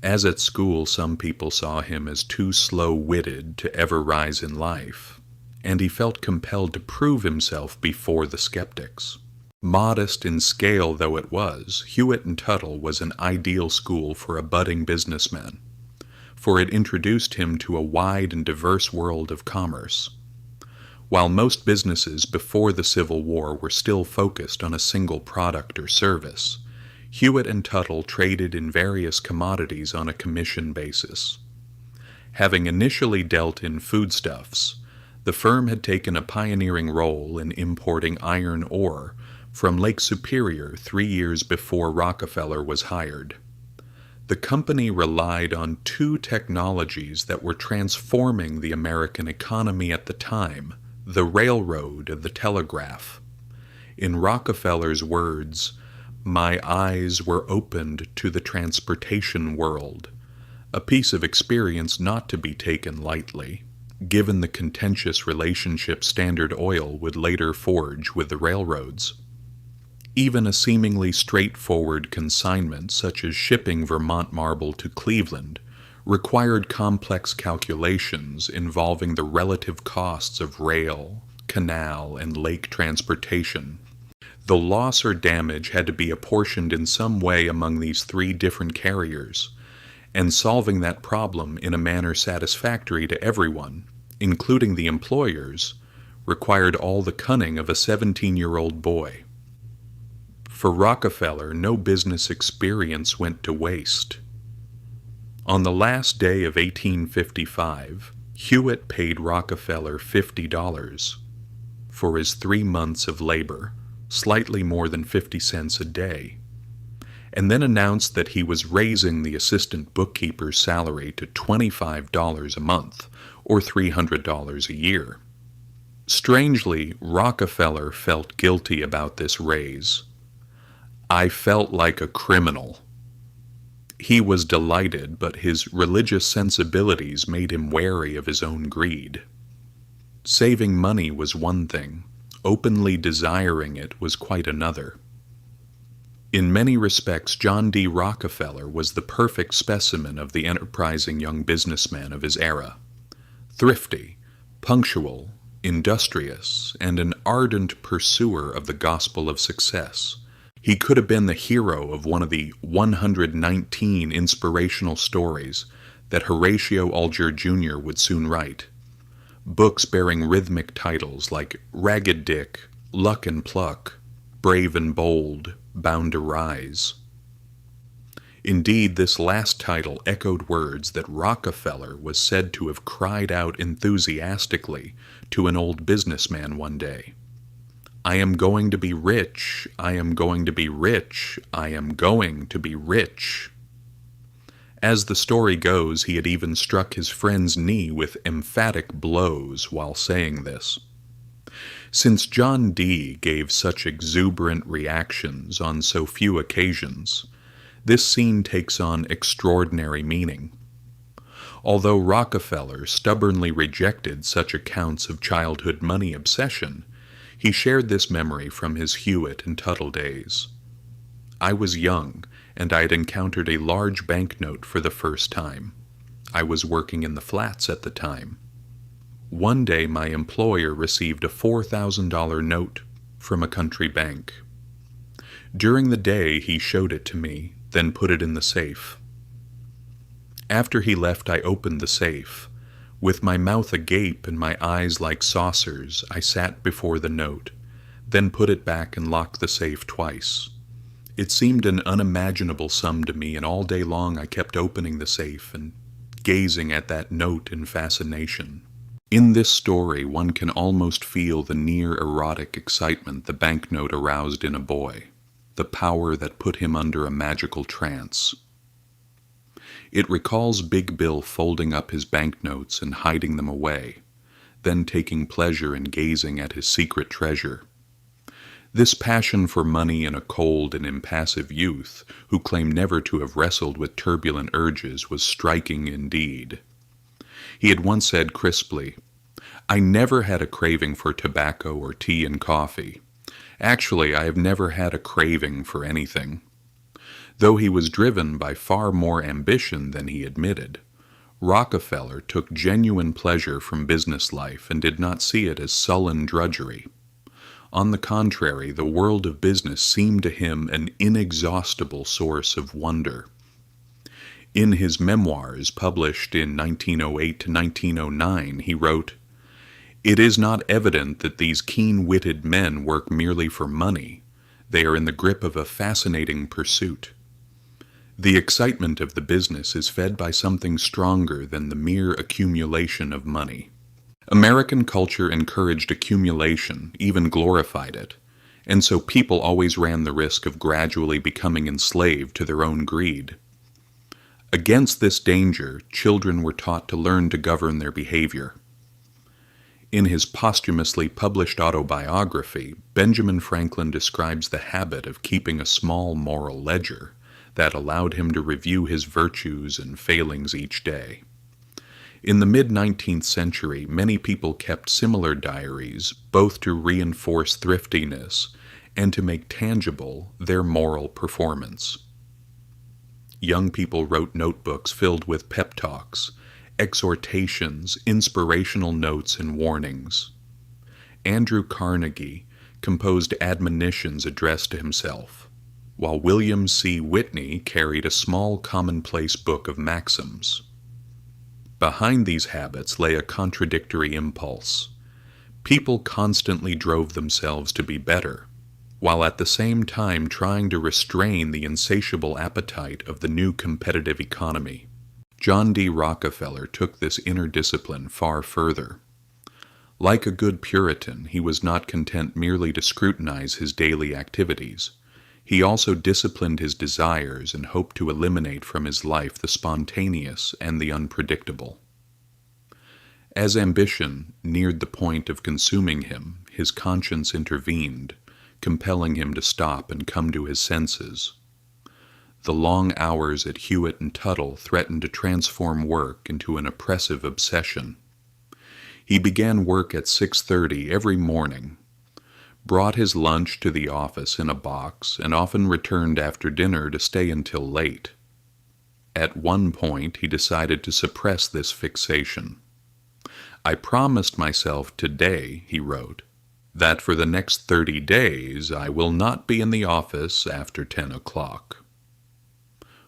As at school, some people saw him as too slow-witted to ever rise in life, and he felt compelled to prove himself before the skeptics. Modest in scale though it was, Hewitt and Tuttle was an ideal school for a budding businessman, for it introduced him to a wide and diverse world of commerce. While most businesses before the Civil War were still focused on a single product or service, Hewitt and Tuttle traded in various commodities on a commission basis. Having initially dealt in foodstuffs, the firm had taken a pioneering role in importing iron ore from Lake Superior 3 years before Rockefeller was hired. The company relied on two technologies that were transforming the American economy at the time: the railroad and the telegraph. In Rockefeller's words, "My eyes were opened to the transportation world," a piece of experience not to be taken lightly, given the contentious relationship Standard Oil would later forge with the railroads. Even a seemingly straightforward consignment, such as shipping Vermont marble to Cleveland, required complex calculations involving the relative costs of rail, canal, and lake transportation. The loss or damage had to be apportioned in some way among these three different carriers, and solving that problem in a manner satisfactory to everyone, including the employers, required all the cunning of a 17-year-old boy. For Rockefeller, no business experience went to waste. On the last day of 1855, Hewitt paid Rockefeller $50 for his 3 months of labor, slightly more than 50 cents a day, and then announced that he was raising the assistant bookkeeper's salary to $25 a month, or $300 a year. Strangely, Rockefeller felt guilty about this raise. "I felt like a criminal." He was delighted, but his religious sensibilities made him wary of his own greed. Saving money was one thing. Openly desiring it was quite another. In many respects, John D. Rockefeller was the perfect specimen of the enterprising young businessman of his era. Thrifty, punctual, industrious, and an ardent pursuer of the gospel of success, he could have been the hero of one of the 119 inspirational stories that Horatio Alger Jr. would soon write. Books bearing rhythmic titles like Ragged Dick, Luck and Pluck, Brave and Bold, Bound to Rise. Indeed, this last title echoed words that Rockefeller was said to have cried out enthusiastically to an old businessman one day. "I am going to be rich, I am going to be rich, I am going to be rich." As the story goes, he had even struck his friend's knee with emphatic blows while saying this. Since John D. gave such exuberant reactions on so few occasions, this scene takes on extraordinary meaning. Although Rockefeller stubbornly rejected such accounts of childhood money obsession, he shared this memory from his Hewitt and Tuttle days. "I was young, and I had encountered a large banknote for the first time. I was working in the flats at the time. One day my employer received a $4,000 note from a country bank. During the day he showed it to me, then put it in the safe. After he left, I opened the safe. With my mouth agape and my eyes like saucers, I sat before the note, then put it back and locked the safe twice. It seemed an unimaginable sum to me, and all day long I kept opening the safe and gazing at that note in fascination." In this story, one can almost feel the near-erotic excitement the banknote aroused in a boy, the power that put him under a magical trance. It recalls Big Bill folding up his banknotes and hiding them away, then taking pleasure in gazing at his secret treasure. This passion for money in a cold and impassive youth, who claimed never to have wrestled with turbulent urges, was striking indeed. He had once said crisply, "I never had a craving for tobacco or tea and coffee. Actually, I have never had a craving for anything. Though he was driven by far more ambition than he admitted, Rockefeller took genuine pleasure from business life and did not see it as sullen drudgery. On the contrary, the world of business seemed to him an inexhaustible source of wonder. In his memoirs, published in 1908 to 1909, he wrote, "It is not evident that these keen-witted men work merely for money. They are in the grip of a fascinating pursuit. The excitement of the business is fed by something stronger than the mere accumulation of money." American culture encouraged accumulation, even glorified it, and so people always ran the risk of gradually becoming enslaved to their own greed. Against this danger, children were taught to learn to govern their behavior. In his posthumously published autobiography, Benjamin Franklin describes the habit of keeping a small moral ledger that allowed him to review his virtues and failings each day. In the mid-19th century, many people kept similar diaries, both to reinforce thriftiness and to make tangible their moral performance. Young people wrote notebooks filled with pep talks, exhortations, inspirational notes, and warnings. Andrew Carnegie composed admonitions addressed to himself, while William C. Whitney carried a small commonplace book of maxims. Behind these habits lay a contradictory impulse. People constantly drove themselves to be better, while at the same time trying to restrain the insatiable appetite of the new competitive economy. John D. Rockefeller took this inner discipline far further. Like a good Puritan, he was not content merely to scrutinize his daily activities. He also disciplined his desires and hoped to eliminate from his life the spontaneous and the unpredictable. As ambition neared the point of consuming him, his conscience intervened, compelling him to stop and come to his senses. The long hours at Hewitt and Tuttle threatened to transform work into an oppressive obsession. He began work at 6:30 every morning, brought his lunch to the office in a box, and often returned after dinner to stay until late. At one point, he decided to suppress this fixation. "I promised myself today," he wrote, "that for the next 30 days I will not be in the office after 10 o'clock.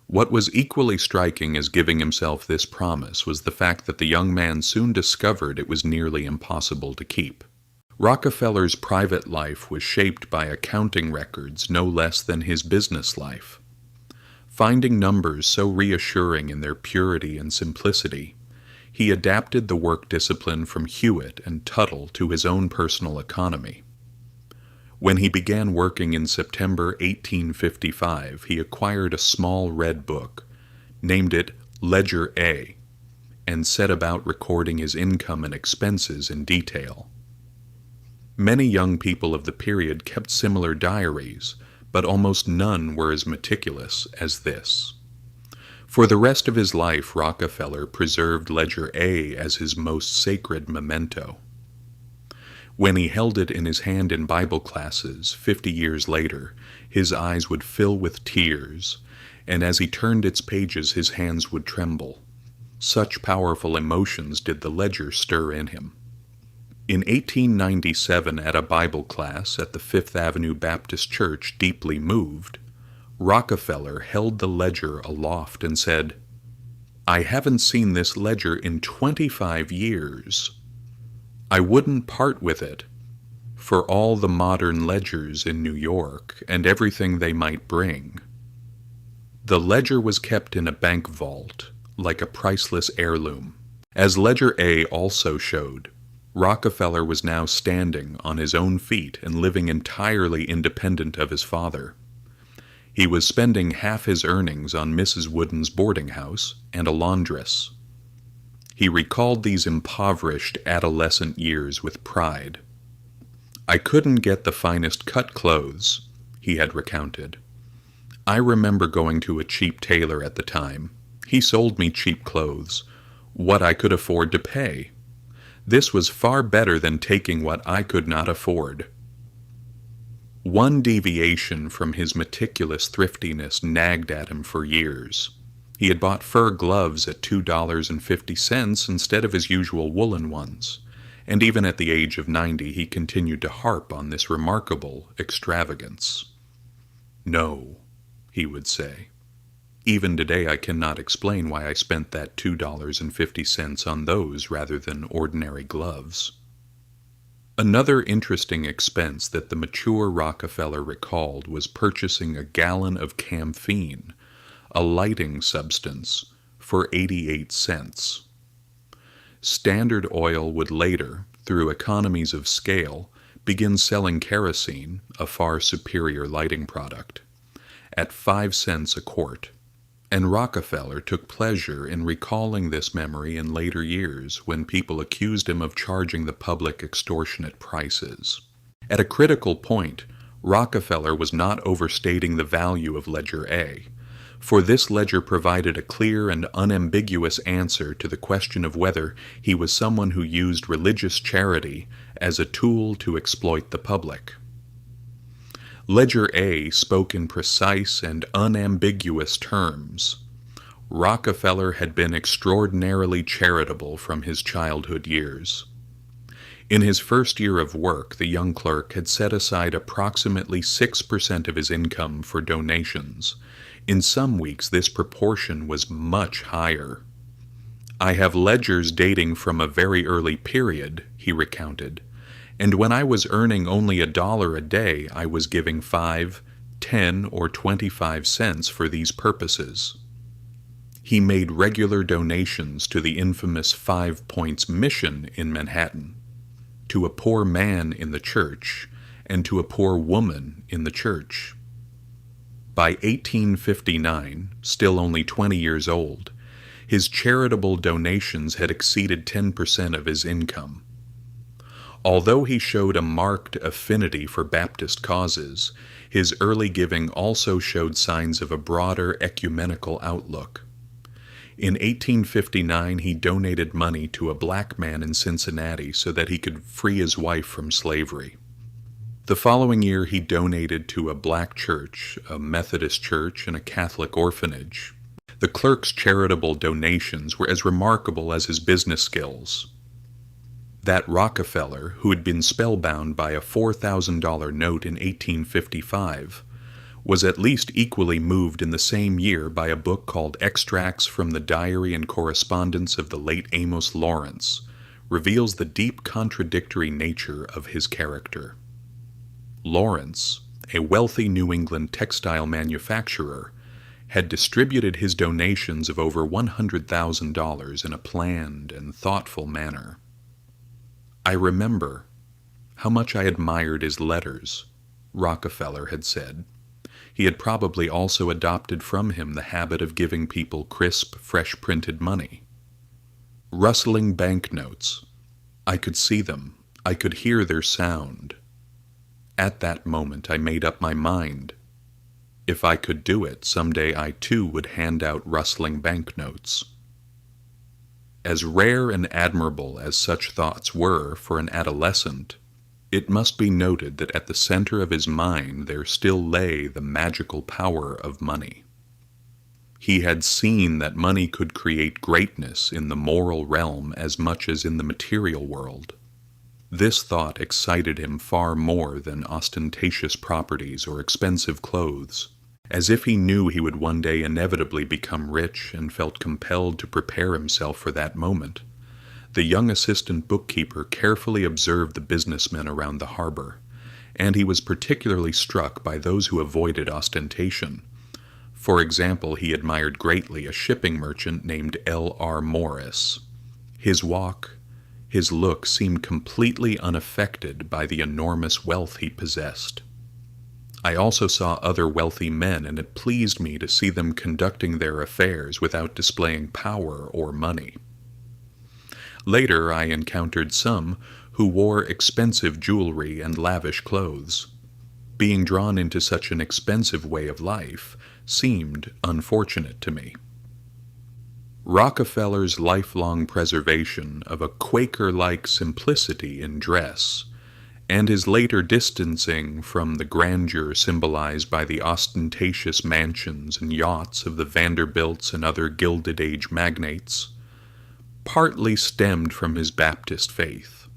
What was equally striking as giving himself this promise was the fact that the young man soon discovered it was nearly impossible to keep. Rockefeller's private life was shaped by accounting records no less than his business life. Finding numbers so reassuring in their purity and simplicity, he adapted the work discipline from Hewitt and Tuttle to his own personal economy. When he began working in September 1855, he acquired a small red book, named it Ledger A, and set about recording his income and expenses in detail. Many young people of the period kept similar diaries, but almost none were as meticulous as this. For the rest of his life, Rockefeller preserved Ledger A as his most sacred memento. When he held it in his hand in Bible classes 50 years later, his eyes would fill with tears, and as he turned its pages, his hands would tremble. Such powerful emotions did the ledger stir in him. In 1897, at a Bible class at the Fifth Avenue Baptist Church, deeply moved, Rockefeller held the ledger aloft and said, "I haven't seen this ledger in 25 years. I wouldn't part with it for all the modern ledgers in New York and everything they might bring." The ledger was kept in a bank vault, like a priceless heirloom. As Ledger A also showed, Rockefeller was now standing on his own feet and living entirely independent of his father. He was spending half his earnings on Mrs. Wooden's boarding house and a laundress. He recalled these impoverished adolescent years with pride. "I couldn't get the finest cut clothes," he had recounted. "I remember going to a cheap tailor at the time. He sold me cheap clothes, what I could afford to pay. This was far better than taking what I could not afford." One deviation from his meticulous thriftiness nagged at him for years. He had bought fur gloves at $2.50 instead of his usual woolen ones, and even at the age of 90 he continued to harp on this remarkable extravagance. "No," he would say. "Even today I cannot explain why I spent that $2.50 on those rather than ordinary gloves." Another interesting expense that the mature Rockefeller recalled was purchasing a gallon of camphene, a lighting substance, for 88 cents. Standard Oil would later, through economies of scale, begin selling kerosene, a far superior lighting product, at 5 cents a quart, and Rockefeller took pleasure in recalling this memory in later years when people accused him of charging the public extortionate prices. At a critical point, Rockefeller was not overstating the value of Ledger A, for this ledger provided a clear and unambiguous answer to the question of whether he was someone who used religious charity as a tool to exploit the public. Ledger A spoke in precise and unambiguous terms. Rockefeller had been extraordinarily charitable from his childhood years. In his first year of work, the young clerk had set aside approximately 6% of his income for donations. In some weeks, this proportion was much higher. "I have ledgers dating from a very early period," he recounted, "and when I was earning only $1 a day, I was giving 5, 10, or 25 cents for these purposes." He made regular donations to the infamous 5 Points Mission in Manhattan, to a poor man in the church, and to a poor woman in the church. By 1859, still only 20 years old, his charitable donations had exceeded 10% of his income. Although he showed a marked affinity for Baptist causes, his early giving also showed signs of a broader ecumenical outlook. In 1859, he donated money to a black man in Cincinnati so that he could free his wife from slavery. The following year, he donated to a black church, a Methodist church, and a Catholic orphanage. The clerk's charitable donations were as remarkable as his business skills. That Rockefeller, who had been spellbound by a $4,000 note in 1855, was at least equally moved in the same year by a book called Extracts from the Diary and Correspondence of the Late Amos Lawrence, reveals the deep contradictory nature of his character. Lawrence, a wealthy New England textile manufacturer, had distributed his donations of over $100,000 in a planned and thoughtful manner. "I remember how much I admired his letters," Rockefeller had said. He had probably also adopted from him the habit of giving people crisp, fresh-printed money. Rustling banknotes. I could see them. I could hear their sound. At that moment I made up my mind. If I could do it, someday I too would hand out rustling banknotes. As rare and admirable as such thoughts were for an adolescent, it must be noted that at the center of his mind there still lay the magical power of money. He had seen that money could create greatness in the moral realm as much as in the material world. This thought excited him far more than ostentatious properties or expensive clothes. As if he knew he would one day inevitably become rich and felt compelled to prepare himself for that moment, the young assistant bookkeeper carefully observed the businessmen around the harbor, and he was particularly struck by those who avoided ostentation. For example, he admired greatly a shipping merchant named L.R. Morris. His walk, his look seemed completely unaffected by the enormous wealth he possessed. I also saw other wealthy men, and it pleased me to see them conducting their affairs without displaying power or money. Later, I encountered some who wore expensive jewelry and lavish clothes. Being drawn into such an expensive way of life seemed unfortunate to me. Rockefeller's lifelong preservation of a Quaker-like simplicity in dress and his later distancing from the grandeur symbolized by the ostentatious mansions and yachts of the Vanderbilts and other Gilded Age magnates, partly stemmed from his Baptist faith.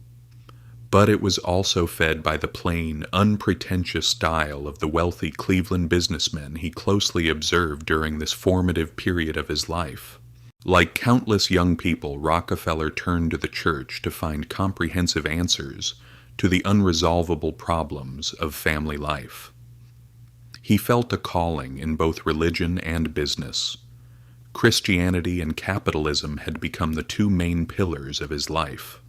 But it was also fed by the plain, unpretentious style of the wealthy Cleveland businessmen he closely observed during this formative period of his life. Like countless young people, Rockefeller turned to the church to find comprehensive answers to the unresolvable problems of family life. He felt a calling in both religion and business. Christianity and capitalism had become the two main pillars of his life.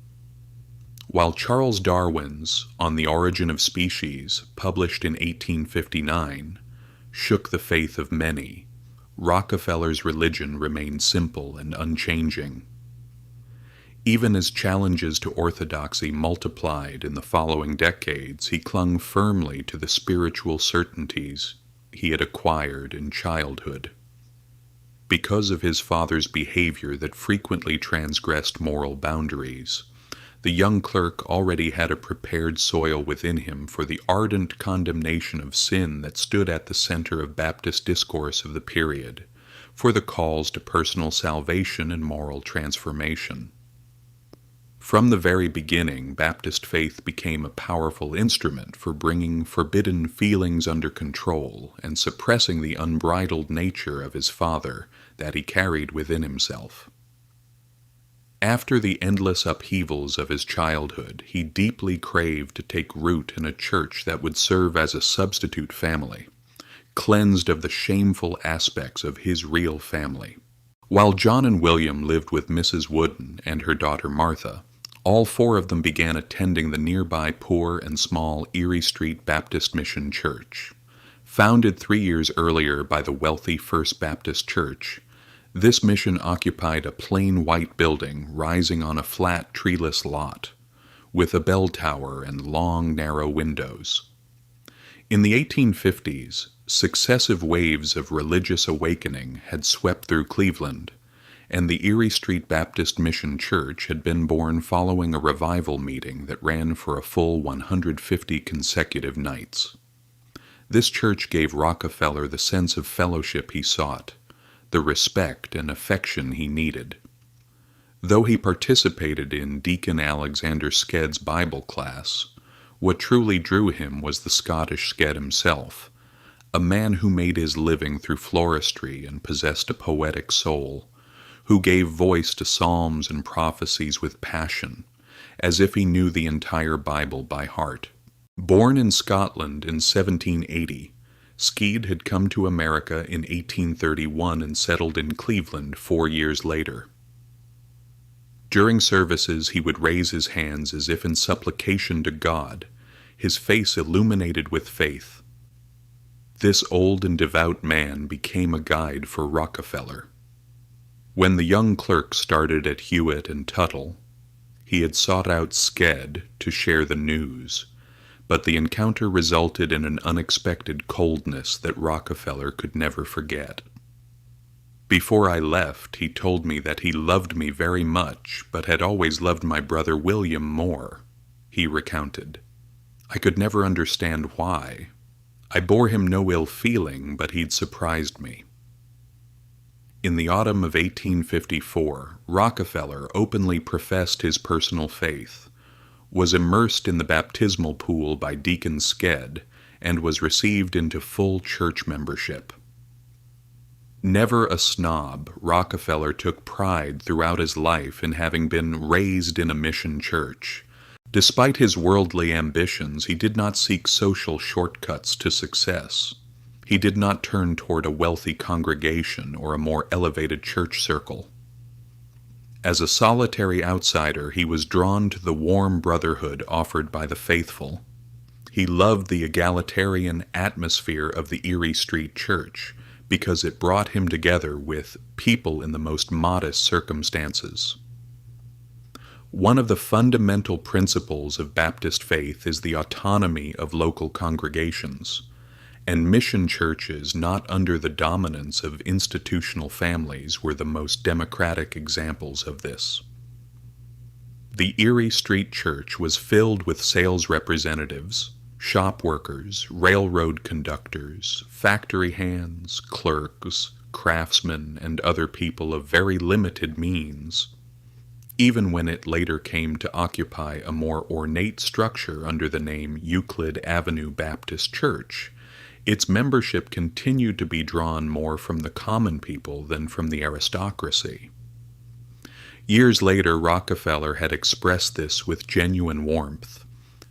While Charles Darwin's On the Origin of Species, published in 1859, shook the faith of many, Rockefeller's religion remained simple and unchanging. Even as challenges to orthodoxy multiplied in the following decades, he clung firmly to the spiritual certainties he had acquired in childhood. Because of his father's behavior that frequently transgressed moral boundaries, the young clerk already had a prepared soil within him for the ardent condemnation of sin that stood at the center of Baptist discourse of the period, for the calls to personal salvation and moral transformation. From the very beginning, Baptist faith became a powerful instrument for bringing forbidden feelings under control and suppressing the unbridled nature of his father that he carried within himself. After the endless upheavals of his childhood, he deeply craved to take root in a church that would serve as a substitute family, cleansed of the shameful aspects of his real family. While John and William lived with Mrs. Wooden and her daughter Martha, all four of them began attending the nearby poor and small Erie Street Baptist Mission Church. Founded 3 years earlier by the wealthy First Baptist Church, this mission occupied a plain white building rising on a flat, treeless lot, with a bell tower and long, narrow windows. In the 1850s, successive waves of religious awakening had swept through Cleveland, and the Erie Street Baptist Mission Church had been born following a revival meeting that ran for a full 150 consecutive nights. This church gave Rockefeller the sense of fellowship he sought, the respect and affection he needed. Though he participated in Deacon Alexander Skedd's Bible class, what truly drew him was the Scottish Skedd himself, a man who made his living through floristry and possessed a poetic soul, who gave voice to psalms and prophecies with passion, as if he knew the entire Bible by heart. Born in Scotland in 1780, Skedd had come to America in 1831 and settled in Cleveland 4 years later. During services, he would raise his hands as if in supplication to God, his face illuminated with faith. This old and devout man became a guide for Rockefeller. When the young clerk started at Hewitt and Tuttle, he had sought out Skedd to share the news, but the encounter resulted in an unexpected coldness that Rockefeller could never forget. Before I left, he told me that he loved me very much, but had always loved my brother William more, he recounted. I could never understand why. I bore him no ill feeling, but he'd surprised me. In the autumn of 1854, Rockefeller openly professed his personal faith, was immersed in the baptismal pool by Deacon Skedd, and was received into full church membership. Never a snob, Rockefeller took pride throughout his life in having been raised in a mission church. Despite his worldly ambitions, he did not seek social shortcuts to success. He did not turn toward a wealthy congregation or a more elevated church circle. As a solitary outsider, he was drawn to the warm brotherhood offered by the faithful. He loved the egalitarian atmosphere of the Erie Street Church because it brought him together with people in the most modest circumstances. One of the fundamental principles of Baptist faith is the autonomy of local congregations, and mission churches not under the dominance of institutional families were the most democratic examples of this. The Erie Street Church was filled with sales representatives, shop workers, railroad conductors, factory hands, clerks, craftsmen, and other people of very limited means. Even when it later came to occupy a more ornate structure under the name Euclid Avenue Baptist Church, its membership continued to be drawn more from the common people than from the aristocracy. Years later, Rockefeller had expressed this with genuine warmth.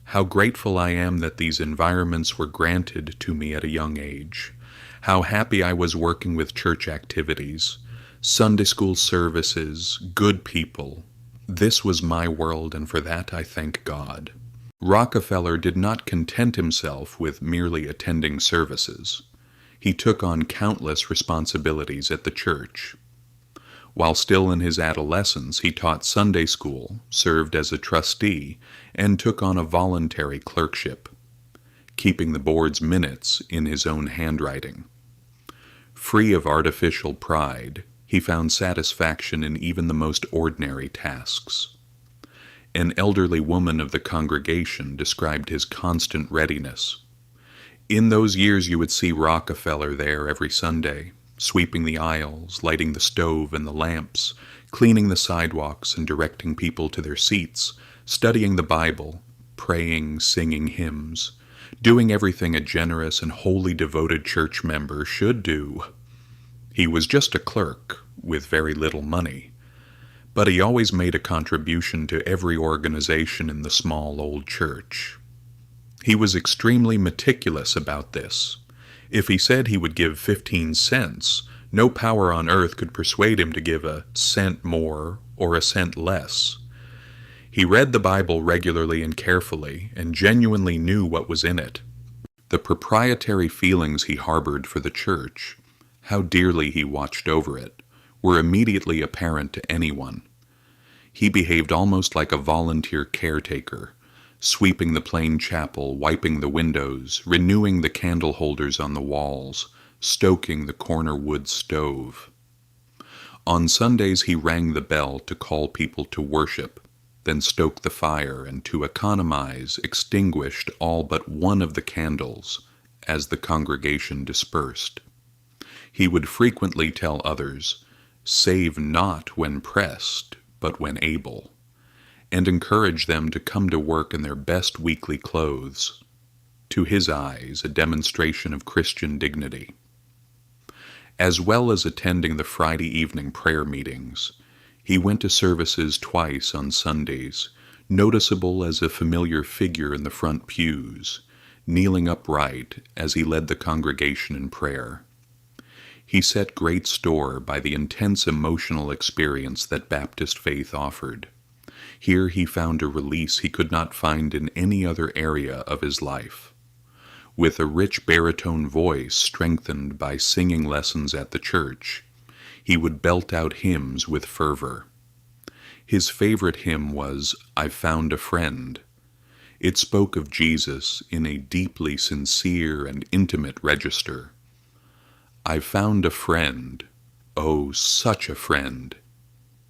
How grateful I am that these environments were granted to me at a young age. How happy I was working with church activities, Sunday school services, good people. This was my world, and for that I thank God. Rockefeller did not content himself with merely attending services. He took on countless responsibilities at the church. While still in his adolescence, he taught Sunday school, served as a trustee, and took on a voluntary clerkship, keeping the board's minutes in his own handwriting. Free of artificial pride, he found satisfaction in even the most ordinary tasks. An elderly woman of the congregation described his constant readiness. In those years you would see Rockefeller there every Sunday, sweeping the aisles, lighting the stove and the lamps, cleaning the sidewalks and directing people to their seats, studying the Bible, praying, singing hymns, doing everything a generous and wholly devoted church member should do. He was just a clerk with very little money, but he always made a contribution to every organization in the small old church. He was extremely meticulous about this. If he said he would give 15 cents, no power on earth could persuade him to give a cent more or a cent less. He read the Bible regularly and carefully, and genuinely knew what was in it. The proprietary feelings he harbored for the church, how dearly he watched over it, were immediately apparent to anyone. He behaved almost like a volunteer caretaker, sweeping the plain chapel, wiping the windows, renewing the candle holders on the walls, stoking the corner wood stove. On Sundays he rang the bell to call people to worship, then stoked the fire, and to economize, extinguished all but one of the candles as the congregation dispersed. He would frequently tell others, "Save not when pressed, but when able," and encourage them to come to work in their best weekly clothes, to his eyes a demonstration of Christian dignity. As well as attending the Friday evening prayer meetings, he went to services twice on Sundays, noticeable as a familiar figure in the front pews, kneeling upright as he led the congregation in prayer. He set great store by the intense emotional experience that Baptist faith offered. Here he found a release he could not find in any other area of his life. With a rich baritone voice strengthened by singing lessons at the church, he would belt out hymns with fervor. His favorite hymn was, "I Found a Friend." It spoke of Jesus in a deeply sincere and intimate register. "I found a friend, oh, such a friend.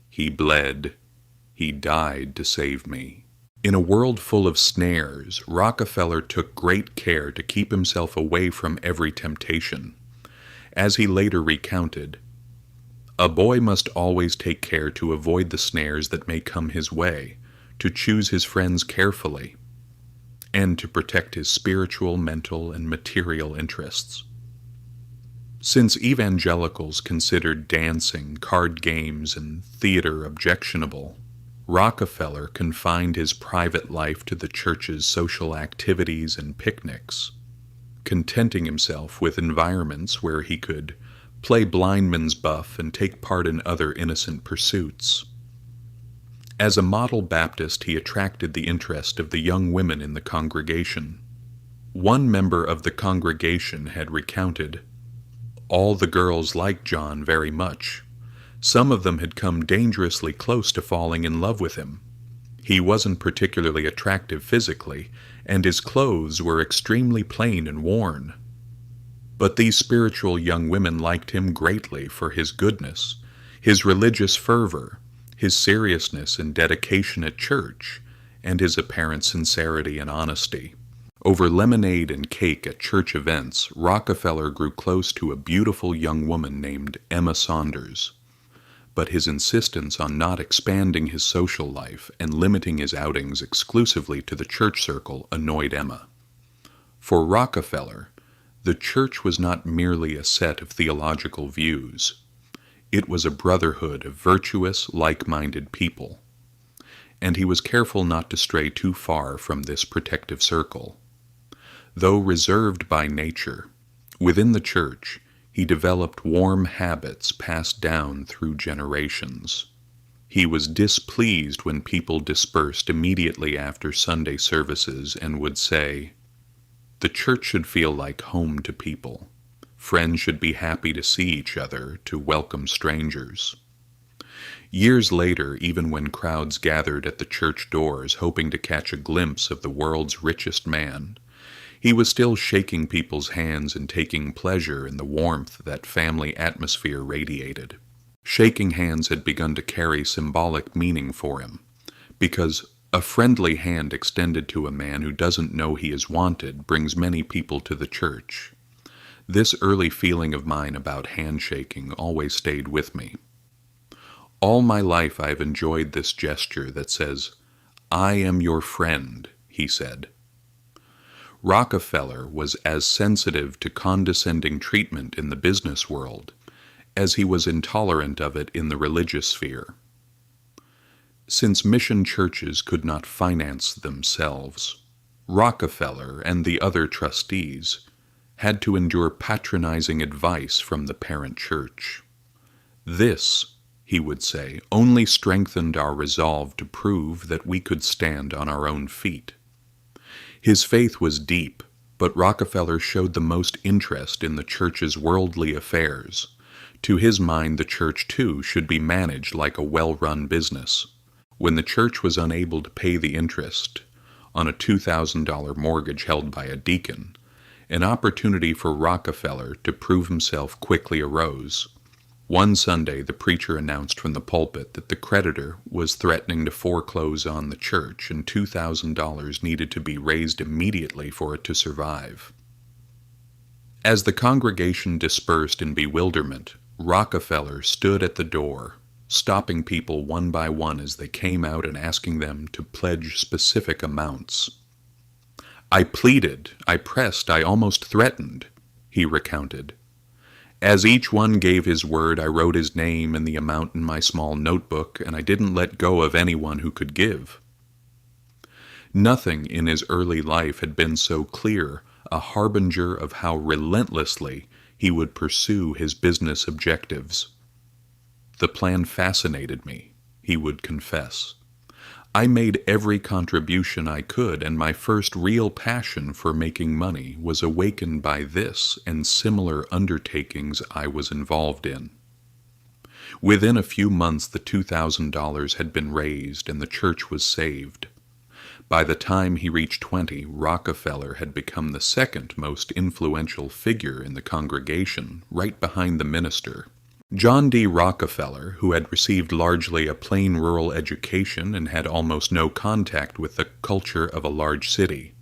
He bled, he died to save me." In a world full of snares, Rockefeller took great care to keep himself away from every temptation. As he later recounted, "A boy must always take care to avoid the snares that may come his way, to choose his friends carefully, and to protect his spiritual, mental, and material interests." Since evangelicals considered dancing, card games, and theater objectionable, Rockefeller confined his private life to the church's social activities and picnics, contenting himself with environments where he could play blindman's buff and take part in other innocent pursuits. As a model Baptist, he attracted the interest of the young women in the congregation. One member of the congregation had recounted, "All the girls liked John very much. Some of them had come dangerously close to falling in love with him. He wasn't particularly attractive physically, and his clothes were extremely plain and worn. But these spiritual young women liked him greatly for his goodness, his religious fervor, his seriousness and dedication at church, and his apparent sincerity and honesty. Over lemonade and cake at church events, Rockefeller grew close to a beautiful young woman named Emma Saunders. But his insistence on not expanding his social life and limiting his outings exclusively to the church circle annoyed Emma. For Rockefeller, the church was not merely a set of theological views. It was a brotherhood of virtuous, like-minded people. And he was careful not to stray too far from this protective circle. Though reserved by nature, within the church, he developed warm habits passed down through generations. He was displeased when people dispersed immediately after Sunday services and would say, "The church should feel like home to people. Friends should be happy to see each other, to welcome strangers." Years later, even when crowds gathered at the church doors hoping to catch a glimpse of the world's richest man, he was still shaking people's hands and taking pleasure in the warmth that family atmosphere radiated. Shaking hands had begun to carry symbolic meaning for him, because a friendly hand extended to a man who doesn't know he is wanted brings many people to the church. This early feeling of mine about handshaking always stayed with me. All my life I have enjoyed this gesture that says, "I am your friend," he said. Rockefeller was as sensitive to condescending treatment in the business world as he was intolerant of it in the religious sphere. Since mission churches could not finance themselves, Rockefeller and the other trustees had to endure patronizing advice from the parent church. This, he would say, only strengthened our resolve to prove that we could stand on our own feet. His faith was deep, but Rockefeller showed the most interest in the church's worldly affairs. To his mind, the church, too, should be managed like a well-run business. When the church was unable to pay the interest on a $2,000 mortgage held by a deacon, an opportunity for Rockefeller to prove himself quickly arose. One Sunday, the preacher announced from the pulpit that the creditor was threatening to foreclose on the church and $2,000 needed to be raised immediately for it to survive. As the congregation dispersed in bewilderment, Rockefeller stood at the door, stopping people one by one as they came out and asking them to pledge specific amounts. "I pleaded, I pressed, I almost threatened," he recounted. "As each one gave his word, I wrote his name and the amount in my small notebook, and I didn't let go of anyone who could give." Nothing in his early life had been so clear a harbinger of how relentlessly he would pursue his business objectives. "The plan fascinated me," he would confess. "I made every contribution I could, and my first real passion for making money was awakened by this and similar undertakings I was involved in." Within a few months, the $2,000 had been raised and the church was saved. By the time he reached 20, Rockefeller had become the second most influential figure in the congregation, right behind the minister. John D. Rockefeller, who had received largely a plain rural education and had almost no contact with the culture of a large city,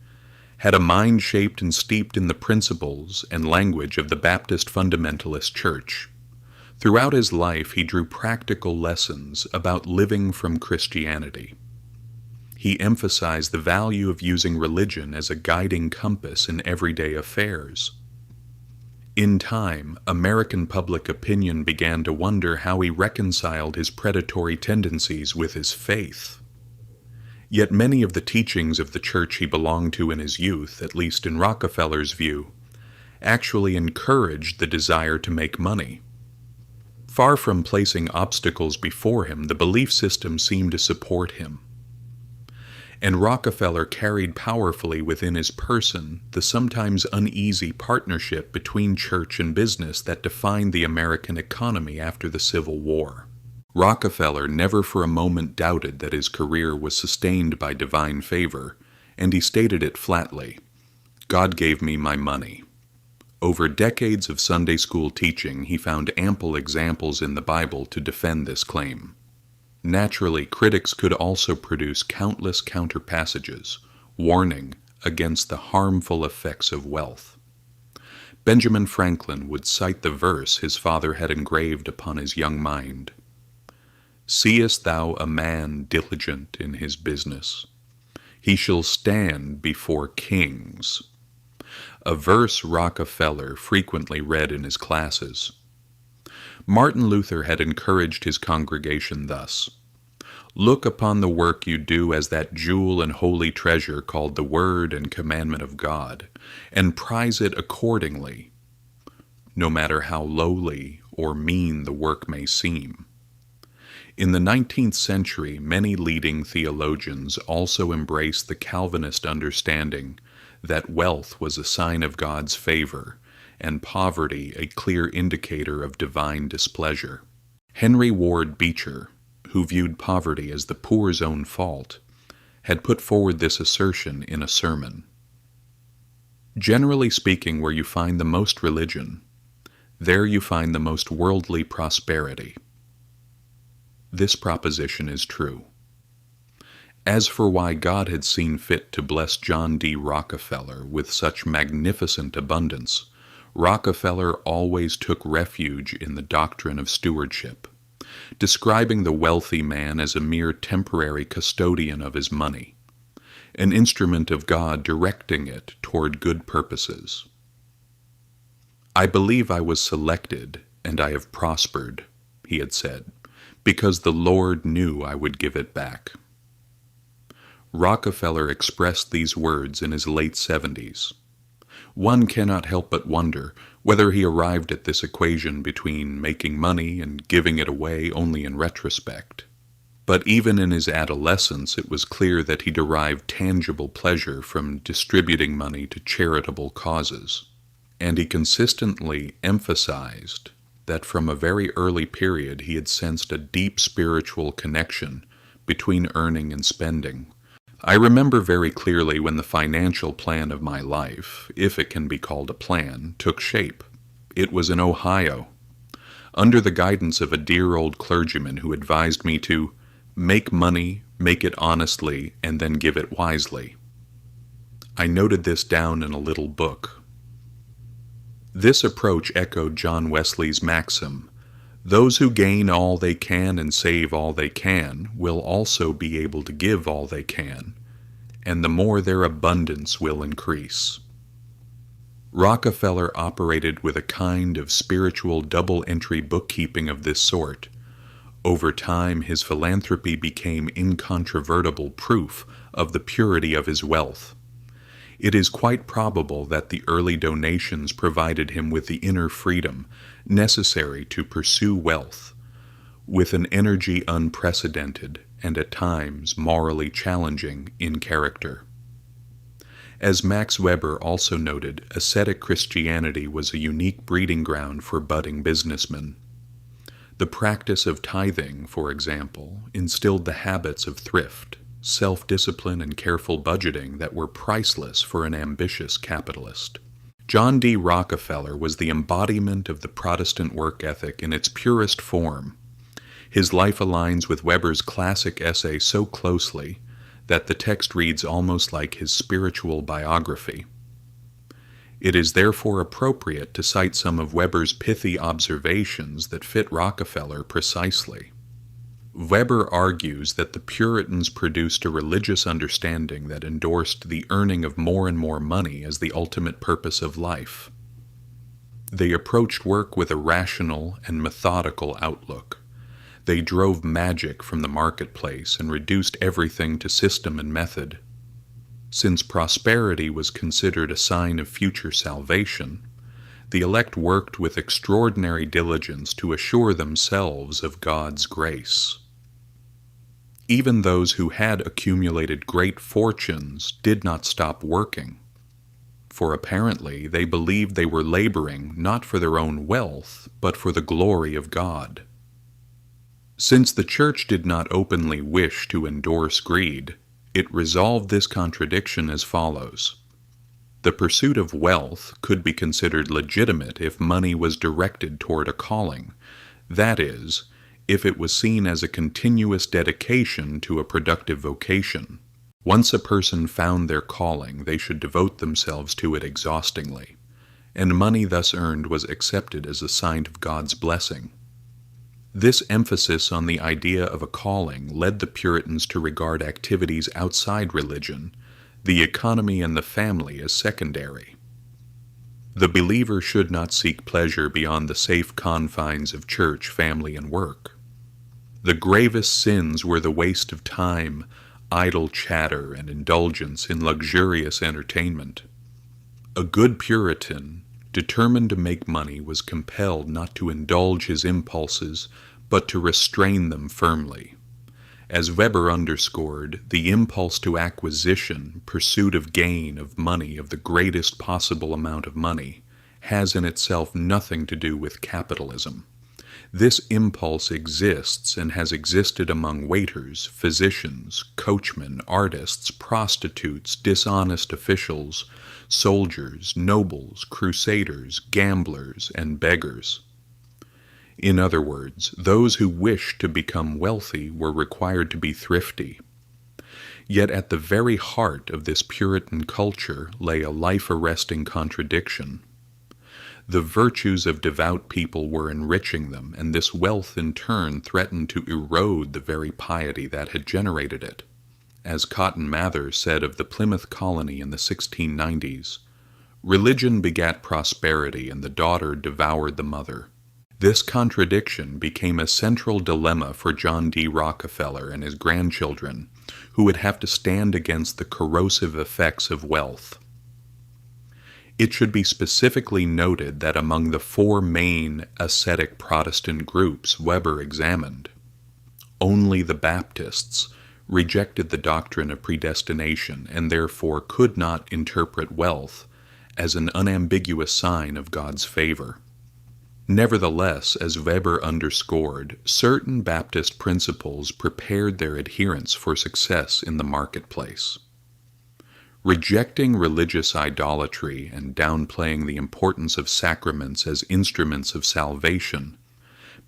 had a mind shaped and steeped in the principles and language of the Baptist Fundamentalist Church. Throughout his life, he drew practical lessons about living from Christianity. He emphasized the value of using religion as a guiding compass in everyday affairs. In time, American public opinion began to wonder how he reconciled his predatory tendencies with his faith. Yet many of the teachings of the church he belonged to in his youth, at least in Rockefeller's view, actually encouraged the desire to make money. Far from placing obstacles before him, the belief system seemed to support him. And Rockefeller carried powerfully within his person the sometimes uneasy partnership between church and business that defined the American economy after the Civil War. Rockefeller never for a moment doubted that his career was sustained by divine favor, and he stated it flatly, "God gave me my money." Over decades of Sunday school teaching, he found ample examples in the Bible to defend this claim. Naturally, critics could also produce countless counter-passages, warning against the harmful effects of wealth. Benjamin Franklin would cite the verse his father had engraved upon his young mind. "Seest thou a man diligent in his business? He shall stand before kings." A verse Rockefeller frequently read in his classes. Martin Luther had encouraged his congregation thus: "Look upon the work you do as that jewel and holy treasure called the Word and commandment of God, and prize it accordingly, no matter how lowly or mean the work may seem." In the 19th century, many leading theologians also embraced the Calvinist understanding that wealth was a sign of God's favor and poverty a clear indicator of divine displeasure. Henry Ward Beecher, who viewed poverty as the poor's own fault, had put forward this assertion in a sermon. "Generally speaking, where you find the most religion, there you find the most worldly prosperity." This proposition is true. As for why God had seen fit to bless John D. Rockefeller with such magnificent abundance, Rockefeller always took refuge in the doctrine of stewardship, describing the wealthy man as a mere temporary custodian of his money, an instrument of God directing it toward good purposes. "I believe I was selected, and I have prospered," he had said, "because the Lord knew I would give it back." Rockefeller expressed these words in his late 70s. One cannot help but wonder whether he arrived at this equation between making money and giving it away only in retrospect. But even in his adolescence, it was clear that he derived tangible pleasure from distributing money to charitable causes, and he consistently emphasized that from a very early period he had sensed a deep spiritual connection between earning and spending. "I remember very clearly when the financial plan of my life, if it can be called a plan, took shape. It was in Ohio, under the guidance of a dear old clergyman who advised me to make money, make it honestly, and then give it wisely. I noted this down in a little book." This approach echoed John Wesley's maxim, "Those who gain all they can and save all they can will also be able to give all they can, and the more their abundance will increase." Rockefeller operated with a kind of spiritual double-entry bookkeeping of this sort. Over time, his philanthropy became incontrovertible proof of the purity of his wealth. It is quite probable that the early donations provided him with the inner freedom necessary to pursue wealth, with an energy unprecedented and at times morally challenging in character. As Max Weber also noted, ascetic Christianity was a unique breeding ground for budding businessmen. The practice of tithing, for example, instilled the habits of thrift, self-discipline, and careful budgeting that were priceless for an ambitious capitalist. John D. Rockefeller was the embodiment of the Protestant work ethic in its purest form. His life aligns with Weber's classic essay so closely that the text reads almost like his spiritual biography. It is therefore appropriate to cite some of Weber's pithy observations that fit Rockefeller precisely. Weber argues that the Puritans produced a religious understanding that endorsed the earning of more and more money as the ultimate purpose of life. They approached work with a rational and methodical outlook. They drove magic from the marketplace and reduced everything to system and method. Since prosperity was considered a sign of future salvation, the elect worked with extraordinary diligence to assure themselves of God's grace. Even those who had accumulated great fortunes did not stop working, for apparently they believed they were laboring not for their own wealth, but for the glory of God. Since the Church did not openly wish to endorse greed, it resolved this contradiction as follows. The pursuit of wealth could be considered legitimate if money was directed toward a calling, that is, if it was seen as a continuous dedication to a productive vocation. Once a person found their calling, they should devote themselves to it exhaustingly, and money thus earned was accepted as a sign of God's blessing. This emphasis on the idea of a calling led the Puritans to regard activities outside religion, the economy and the family, as secondary. The believer should not seek pleasure beyond the safe confines of church, family, and work. The gravest sins were the waste of time, idle chatter, and indulgence in luxurious entertainment. A good Puritan, determined to make money, was compelled not to indulge his impulses, but to restrain them firmly. As Weber underscored, the impulse to acquisition, pursuit of gain, of money, of the greatest possible amount of money, has in itself nothing to do with capitalism. This impulse exists and has existed among waiters, physicians, coachmen, artists, prostitutes, dishonest officials, soldiers, nobles, crusaders, gamblers, and beggars. In other words, those who wished to become wealthy were required to be thrifty. Yet at the very heart of this Puritan culture lay a life-arresting contradiction. The virtues of devout people were enriching them, and this wealth in turn threatened to erode the very piety that had generated it. As Cotton Mather said of the Plymouth colony in the 1690s, "Religion begat prosperity, and the daughter devoured the mother." This contradiction became a central dilemma for John D. Rockefeller and his grandchildren, who would have to stand against the corrosive effects of wealth. It should be specifically noted that among the four main ascetic Protestant groups Weber examined, only the Baptists rejected the doctrine of predestination and therefore could not interpret wealth as an unambiguous sign of God's favor. Nevertheless, as Weber underscored, certain Baptist principles prepared their adherents for success in the marketplace. Rejecting religious idolatry and downplaying the importance of sacraments as instruments of salvation,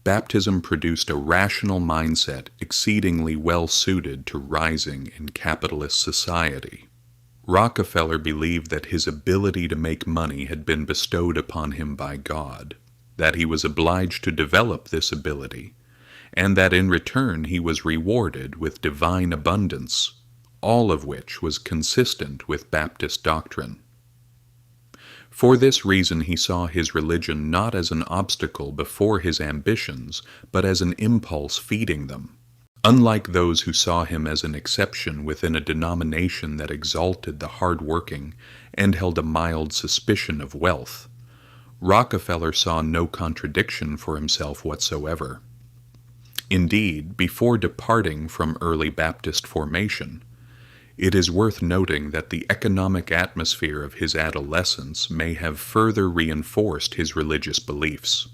baptism produced a rational mindset exceedingly well suited to rising in capitalist society. Rockefeller believed that his ability to make money had been bestowed upon him by God, that he was obliged to develop this ability, and that in return he was rewarded with divine abundance, all of which was consistent with Baptist doctrine. For this reason he saw his religion not as an obstacle before his ambitions, but as an impulse feeding them. Unlike those who saw him as an exception within a denomination that exalted the hard-working and held a mild suspicion of wealth, Rockefeller saw no contradiction for himself whatsoever. Indeed, before departing from early Baptist formation, it is worth noting that the economic atmosphere of his adolescence may have further reinforced his religious beliefs.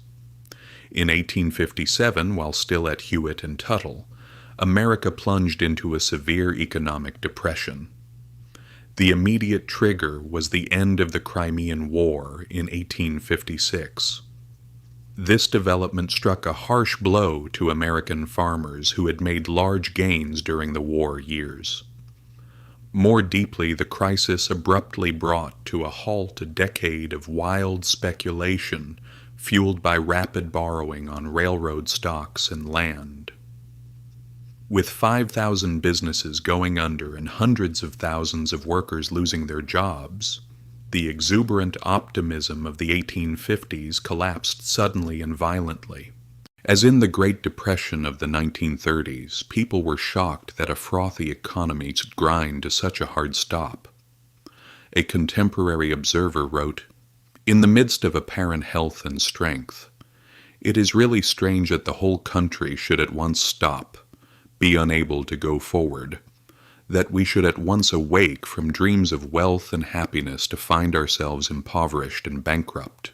In 1857, while still at Hewitt and Tuttle, America plunged into a severe economic depression. The immediate trigger was the end of the Crimean War in 1856. This development struck a harsh blow to American farmers who had made large gains during the war years. More deeply, the crisis abruptly brought to a halt a decade of wild speculation fueled by rapid borrowing on railroad stocks and land. With 5,000 businesses going under and hundreds of thousands of workers losing their jobs, the exuberant optimism of the 1850s collapsed suddenly and violently. As in the Great Depression of the 1930s, people were shocked that a frothy economy could grind to such a hard stop. A contemporary observer wrote, "In the midst of apparent health and strength, it is really strange that the whole country should at once stop, be unable to go forward, that we should at once awake from dreams of wealth and happiness to find ourselves impoverished and bankrupt."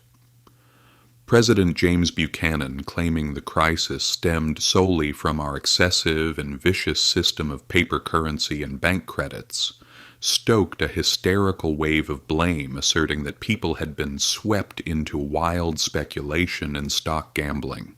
President James Buchanan, claiming the crisis stemmed solely from our excessive and vicious system of paper currency and bank credits, stoked a hysterical wave of blame, asserting that people had been swept into wild speculation and stock gambling.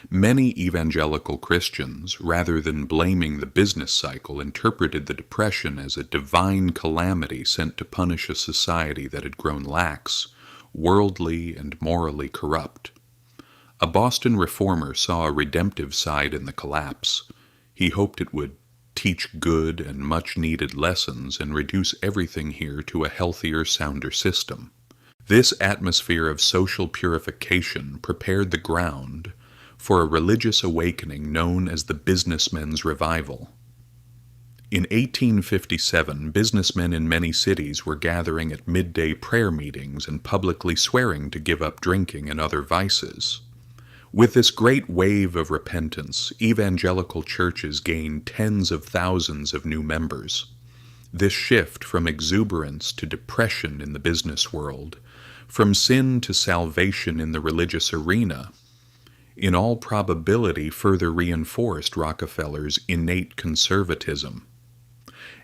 Many evangelical Christians, rather than blaming the business cycle, interpreted the Depression as a divine calamity sent to punish a society that had grown lax, worldly, and morally corrupt. A Boston reformer saw a redemptive side in the collapse. He hoped it would teach good and much-needed lessons and reduce everything here to a healthier, sounder system. This atmosphere of social purification prepared the ground for a religious awakening known as the businessmen's revival. In 1857, businessmen in many cities were gathering at midday prayer meetings and publicly swearing to give up drinking and other vices. With this great wave of repentance, evangelical churches gained tens of thousands of new members. This shift from exuberance to depression in the business world, from sin to salvation in the religious arena, in all probability further reinforced Rockefeller's innate conservatism.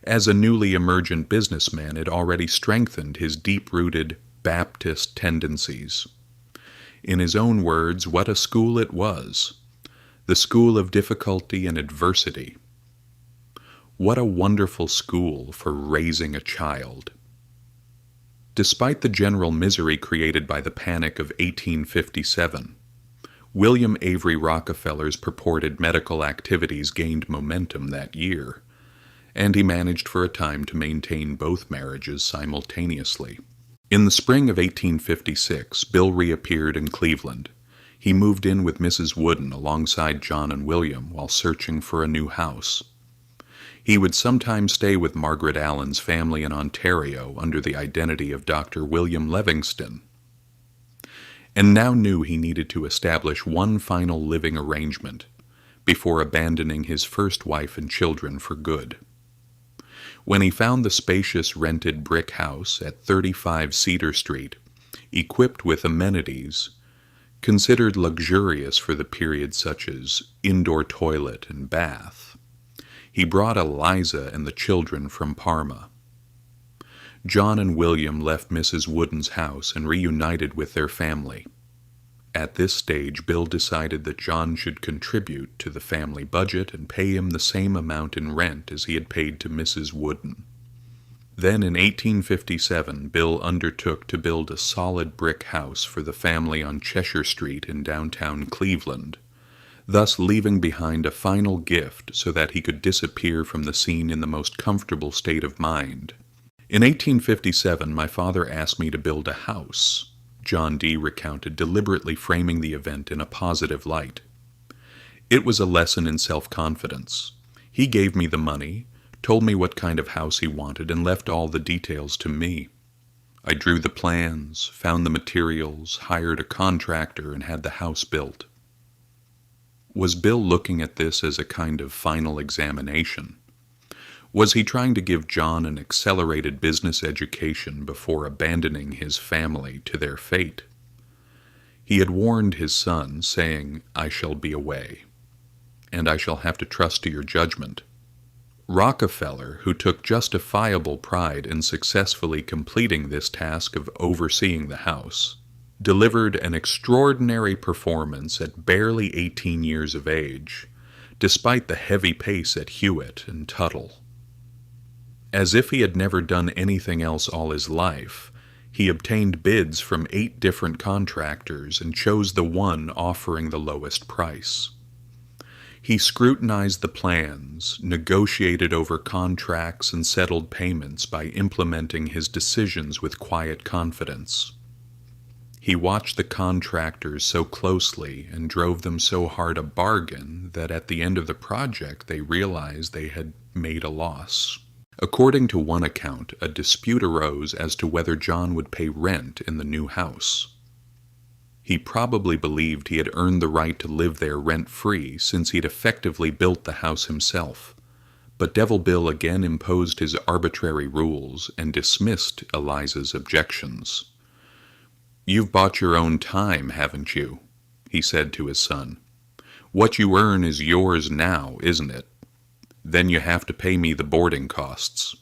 As a newly emergent businessman, it already strengthened his deep-rooted Baptist tendencies. In his own words, what a school it was, the school of difficulty and adversity. What a wonderful school for raising a child. Despite the general misery created by the Panic of 1857, William Avery Rockefeller's purported medical activities gained momentum that year, and he managed for a time to maintain both marriages simultaneously. In the spring of 1856, Bill reappeared in Cleveland. He moved in with Mrs. Wooden alongside John and William while searching for a new house. He would sometimes stay with Margaret Allen's family in Ontario under the identity of Dr. William Livingston, and now knew he needed to establish one final living arrangement before abandoning his first wife and children for good. When he found the spacious rented brick house at 35 Cedar Street, equipped with amenities considered luxurious for the period such as indoor toilet and bath, he brought Eliza and the children from Parma. John and William left Mrs. Wooden's house and reunited with their family. At this stage, Bill decided that John should contribute to the family budget and pay him the same amount in rent as he had paid to Mrs. Wooden. Then in 1857, Bill undertook to build a solid brick house for the family on Cheshire Street in downtown Cleveland, thus leaving behind a final gift so that he could disappear from the scene in the most comfortable state of mind. In 1857, my father asked me to build a house, John D. recounted, deliberately framing the event in a positive light. It was a lesson in self-confidence. He gave me the money, told me what kind of house he wanted, and left all the details to me. I drew the plans, found the materials, hired a contractor, and had the house built. Was Bill looking at this as a kind of final examination? Was he trying to give John an accelerated business education before abandoning his family to their fate? He had warned his son, saying, "I shall be away, and I shall have to trust to your judgment." Rockefeller, who took justifiable pride in successfully completing this task of overseeing the house, delivered an extraordinary performance at barely 18 years of age, despite the heavy pace at Hewitt and Tuttle. As if he had never done anything else all his life, he obtained bids from 8 different contractors and chose the one offering the lowest price. He scrutinized the plans, negotiated over contracts, and settled payments by implementing his decisions with quiet confidence. He watched the contractors so closely and drove them so hard a bargain that at the end of the project they realized they had made a loss. According to one account, a dispute arose as to whether John would pay rent in the new house. He probably believed he had earned the right to live there rent-free since he had effectively built the house himself, but Devil Bill again imposed his arbitrary rules and dismissed Eliza's objections. "You've bought your own time, haven't you?" he said to his son. "What you earn is yours now, isn't it? Then you have to pay me the boarding costs."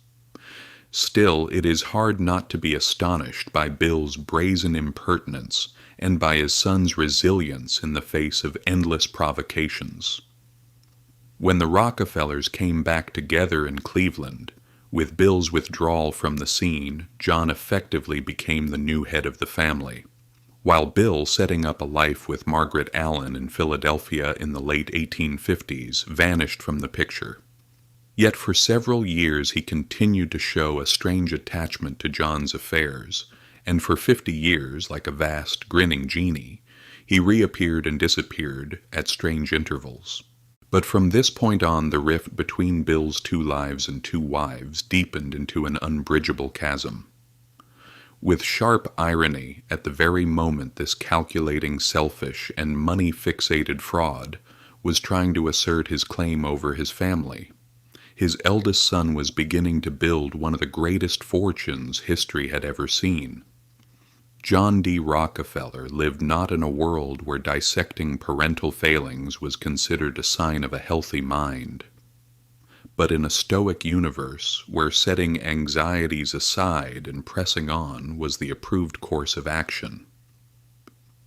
Still, it is hard not to be astonished by Bill's brazen impertinence and by his son's resilience in the face of endless provocations. When the Rockefellers came back together in Cleveland, with Bill's withdrawal from the scene, John effectively became the new head of the family, while Bill, setting up a life with Margaret Allen in Philadelphia in the late 1850s, vanished from the picture. Yet for several years he continued to show a strange attachment to John's affairs, and for 50 years, like a vast, grinning genie, he reappeared and disappeared at strange intervals. But from this point on, the rift between Bill's 2 lives and 2 wives deepened into an unbridgeable chasm. With sharp irony, at the very moment this calculating, selfish, and money-fixated fraud was trying to assert his claim over his family, his eldest son was beginning to build one of the greatest fortunes history had ever seen. John D. Rockefeller lived not in a world where dissecting parental failings was considered a sign of a healthy mind, but in a stoic universe where setting anxieties aside and pressing on was the approved course of action.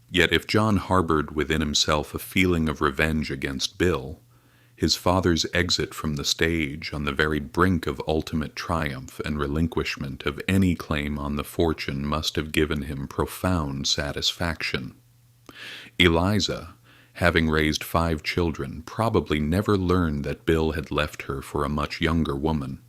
Yet if John harbored within himself a feeling of revenge against Bill, his father's exit from the stage on the very brink of ultimate triumph and relinquishment of any claim on the fortune must have given him profound satisfaction. Eliza, having raised 5 children, probably never learned that Bill had left her for a much younger woman.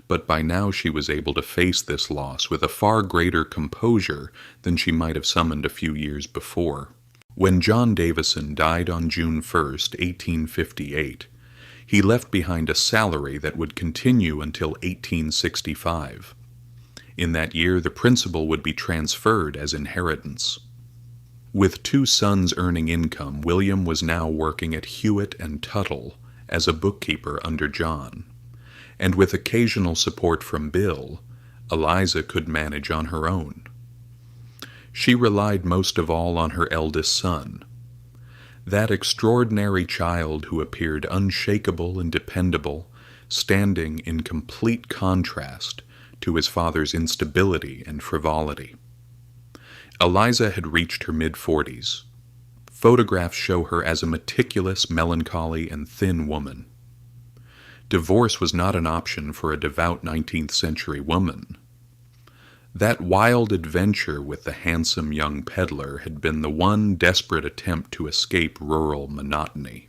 But by now she was able to face this loss with a far greater composure than she might have summoned a few years before. When John Davison died on June 1st, 1858, he left behind a salary that would continue until 1865. In that year, the principal would be transferred as inheritance. With 2 sons earning income, William was now working at Hewitt and Tuttle as a bookkeeper under John, and with occasional support from Bill, Eliza could manage on her own. She relied most of all on her eldest son, that extraordinary child who appeared unshakable and dependable, standing in complete contrast to his father's instability and frivolity. Eliza had reached her mid-40s. Photographs show her as a meticulous, melancholy, and thin woman. Divorce was not an option for a devout 19th century woman. That wild adventure with the handsome young peddler had been the one desperate attempt to escape rural monotony.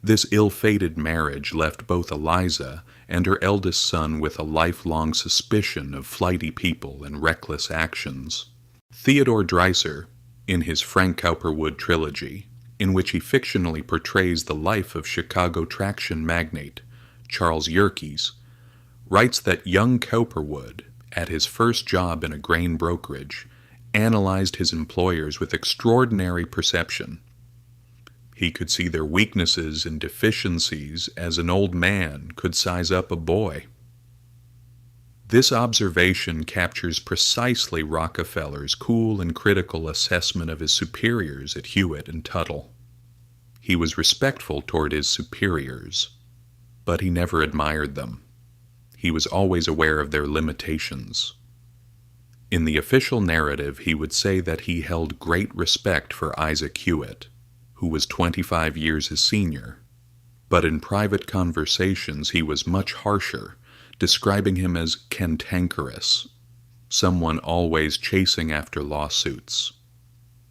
This ill-fated marriage left both Eliza and her eldest son with a lifelong suspicion of flighty people and reckless actions. Theodore Dreiser, in his Frank Cowperwood trilogy, in which he fictionally portrays the life of Chicago traction magnate Charles Yerkes, writes that young Cowperwood, at his first job in a grain brokerage, analyzed his employers with extraordinary perception. He could see their weaknesses and deficiencies as an old man could size up a boy. This observation captures precisely Rockefeller's cool and critical assessment of his superiors at Hewitt and Tuttle. He was respectful toward his superiors, but he never admired them. He was always aware of their limitations. In the official narrative, he would say that he held great respect for Isaac Hewitt, who was 25 years his senior, but in private conversations he was much harsher, describing him as cantankerous, someone always chasing after lawsuits.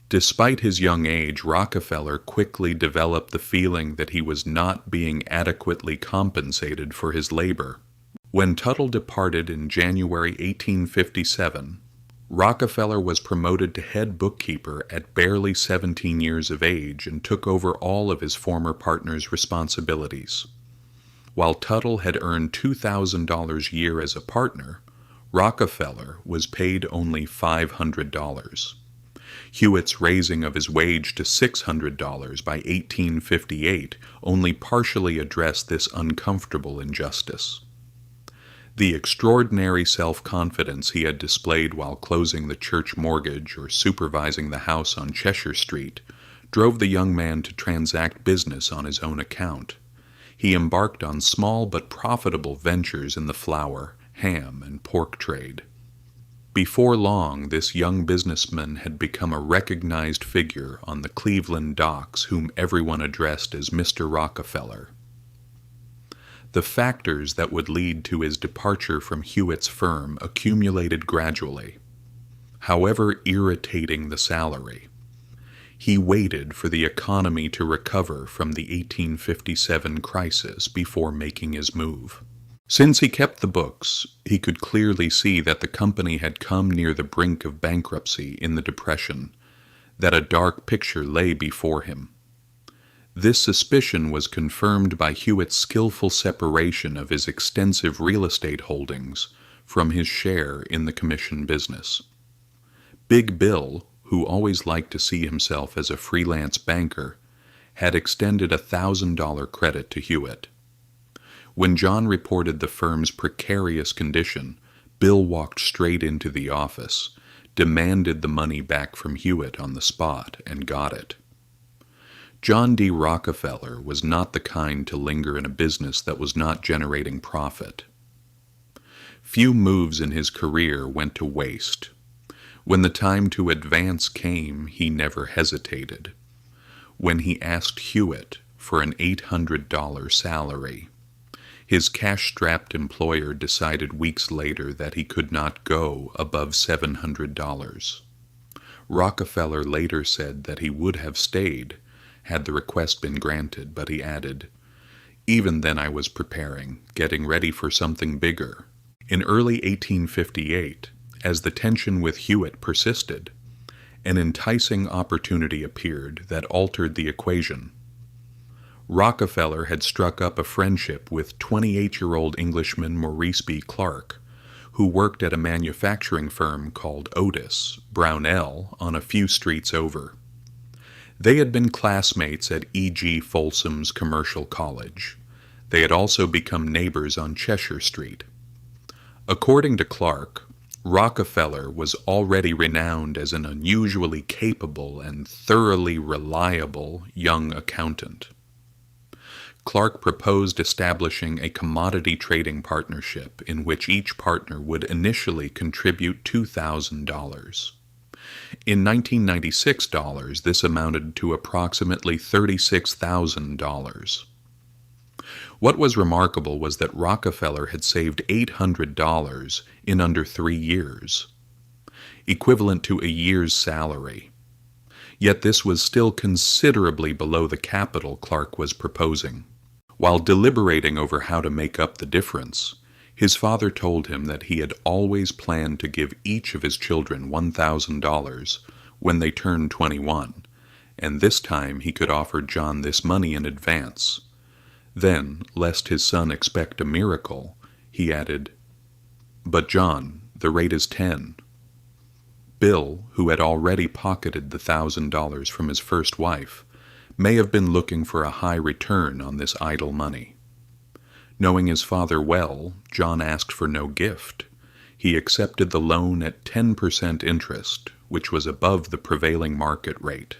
Despite his young age, Rockefeller quickly developed the feeling that he was not being adequately compensated for his labor. When Tuttle departed in January 1857, Rockefeller was promoted to head bookkeeper at barely 17 years of age and took over all of his former partner's responsibilities. While Tuttle had earned $2,000 a year as a partner, Rockefeller was paid only $500. Hewitt's raising of his wage to $600 by 1858 only partially addressed this uncomfortable injustice. The extraordinary self-confidence he had displayed while closing the church mortgage or supervising the house on Cheshire Street drove the young man to transact business on his own account. He embarked on small but profitable ventures in the flour, ham, and pork trade. Before long, this young businessman had become a recognized figure on the Cleveland docks whom everyone addressed as Mr. Rockefeller. The factors that would lead to his departure from Hewitt's firm accumulated gradually. However irritating the salary, he waited for the economy to recover from the 1857 crisis before making his move. Since he kept the books, he could clearly see that the company had come near the brink of bankruptcy in the Depression, that a dark picture lay before him. This suspicion was confirmed by Hewitt's skillful separation of his extensive real estate holdings from his share in the commission business. Big Bill, who always liked to see himself as a freelance banker, had extended a $1,000 credit to Hewitt. When John reported the firm's precarious condition, Bill walked straight into the office, demanded the money back from Hewitt on the spot, and got it. John D. Rockefeller was not the kind to linger in a business that was not generating profit. Few moves in his career went to waste. When the time to advance came, he never hesitated. When he asked Hewitt for an $800 salary, his cash-strapped employer decided weeks later that he could not go above $700. Rockefeller later said that he would have stayed had the request been granted, but he added, "Even then I was preparing, getting ready for something bigger." In early 1858, as the tension with Hewitt persisted, an enticing opportunity appeared that altered the equation. Rockefeller had struck up a friendship with 28-year-old Englishman Maurice B. Clark, who worked at a manufacturing firm called Otis, Brownell, on a few streets over. They had been classmates at E.G. Folsom's Commercial College. They had also become neighbors on Cheshire Street. According to Clark, Rockefeller was already renowned as an unusually capable and thoroughly reliable young accountant. Clark proposed establishing a commodity trading partnership in which each partner would initially contribute $2,000. In 1996 dollars, this amounted to approximately $36,000. What was remarkable was that Rockefeller had saved $800 in under 3 years, equivalent to a year's salary. Yet this was still considerably below the capital Clark was proposing. While deliberating over how to make up the difference, his father told him that he had always planned to give each of his children $1,000 when they turned 21, and this time he could offer John this money in advance. Then, lest his son expect a miracle, he added, "But John, the rate is 10. Bill, who had already pocketed the $1,000 from his first wife, may have been looking for a high return on this idle money. Knowing his father well, John asked for no gift. He accepted the loan at 10% interest, which was above the prevailing market rate.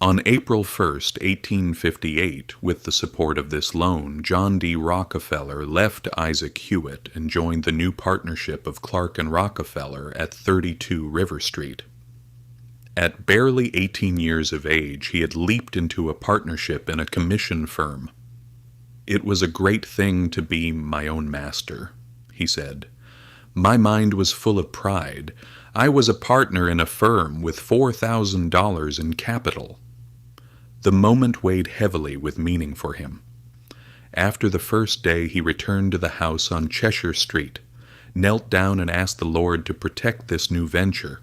On April 1, 1858, with the support of this loan, John D. Rockefeller left Isaac Hewitt and joined the new partnership of Clark and Rockefeller at 32 River Street. At barely 18 years of age, he had leaped into a partnership in a commission firm. "It was a great thing to be my own master," he said. "My mind was full of pride. I was a partner in a firm with $4,000 in capital." The moment weighed heavily with meaning for him. After the first day, he returned to the house on Cheshire Street, knelt down and asked the Lord to protect this new venture.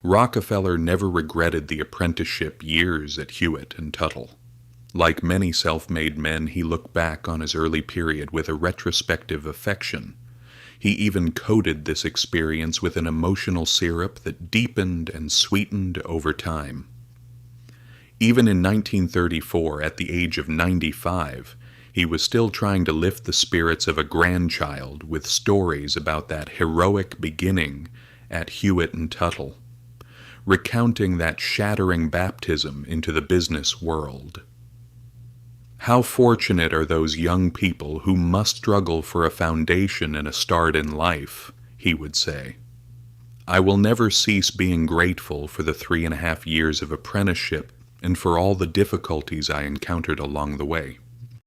Rockefeller never regretted the apprenticeship years at Hewitt and Tuttle. Like many self-made men, he looked back on his early period with a retrospective affection. He even coated this experience with an emotional syrup that deepened and sweetened over time. Even in 1934, at the age of 95, he was still trying to lift the spirits of a grandchild with stories about that heroic beginning at Hewitt and Tuttle, recounting that shattering baptism into the business world. How fortunate are those young people who must struggle for a foundation and a start in life, he would say. I will never cease being grateful for the 3.5 years of apprenticeship and for all the difficulties I encountered along the way.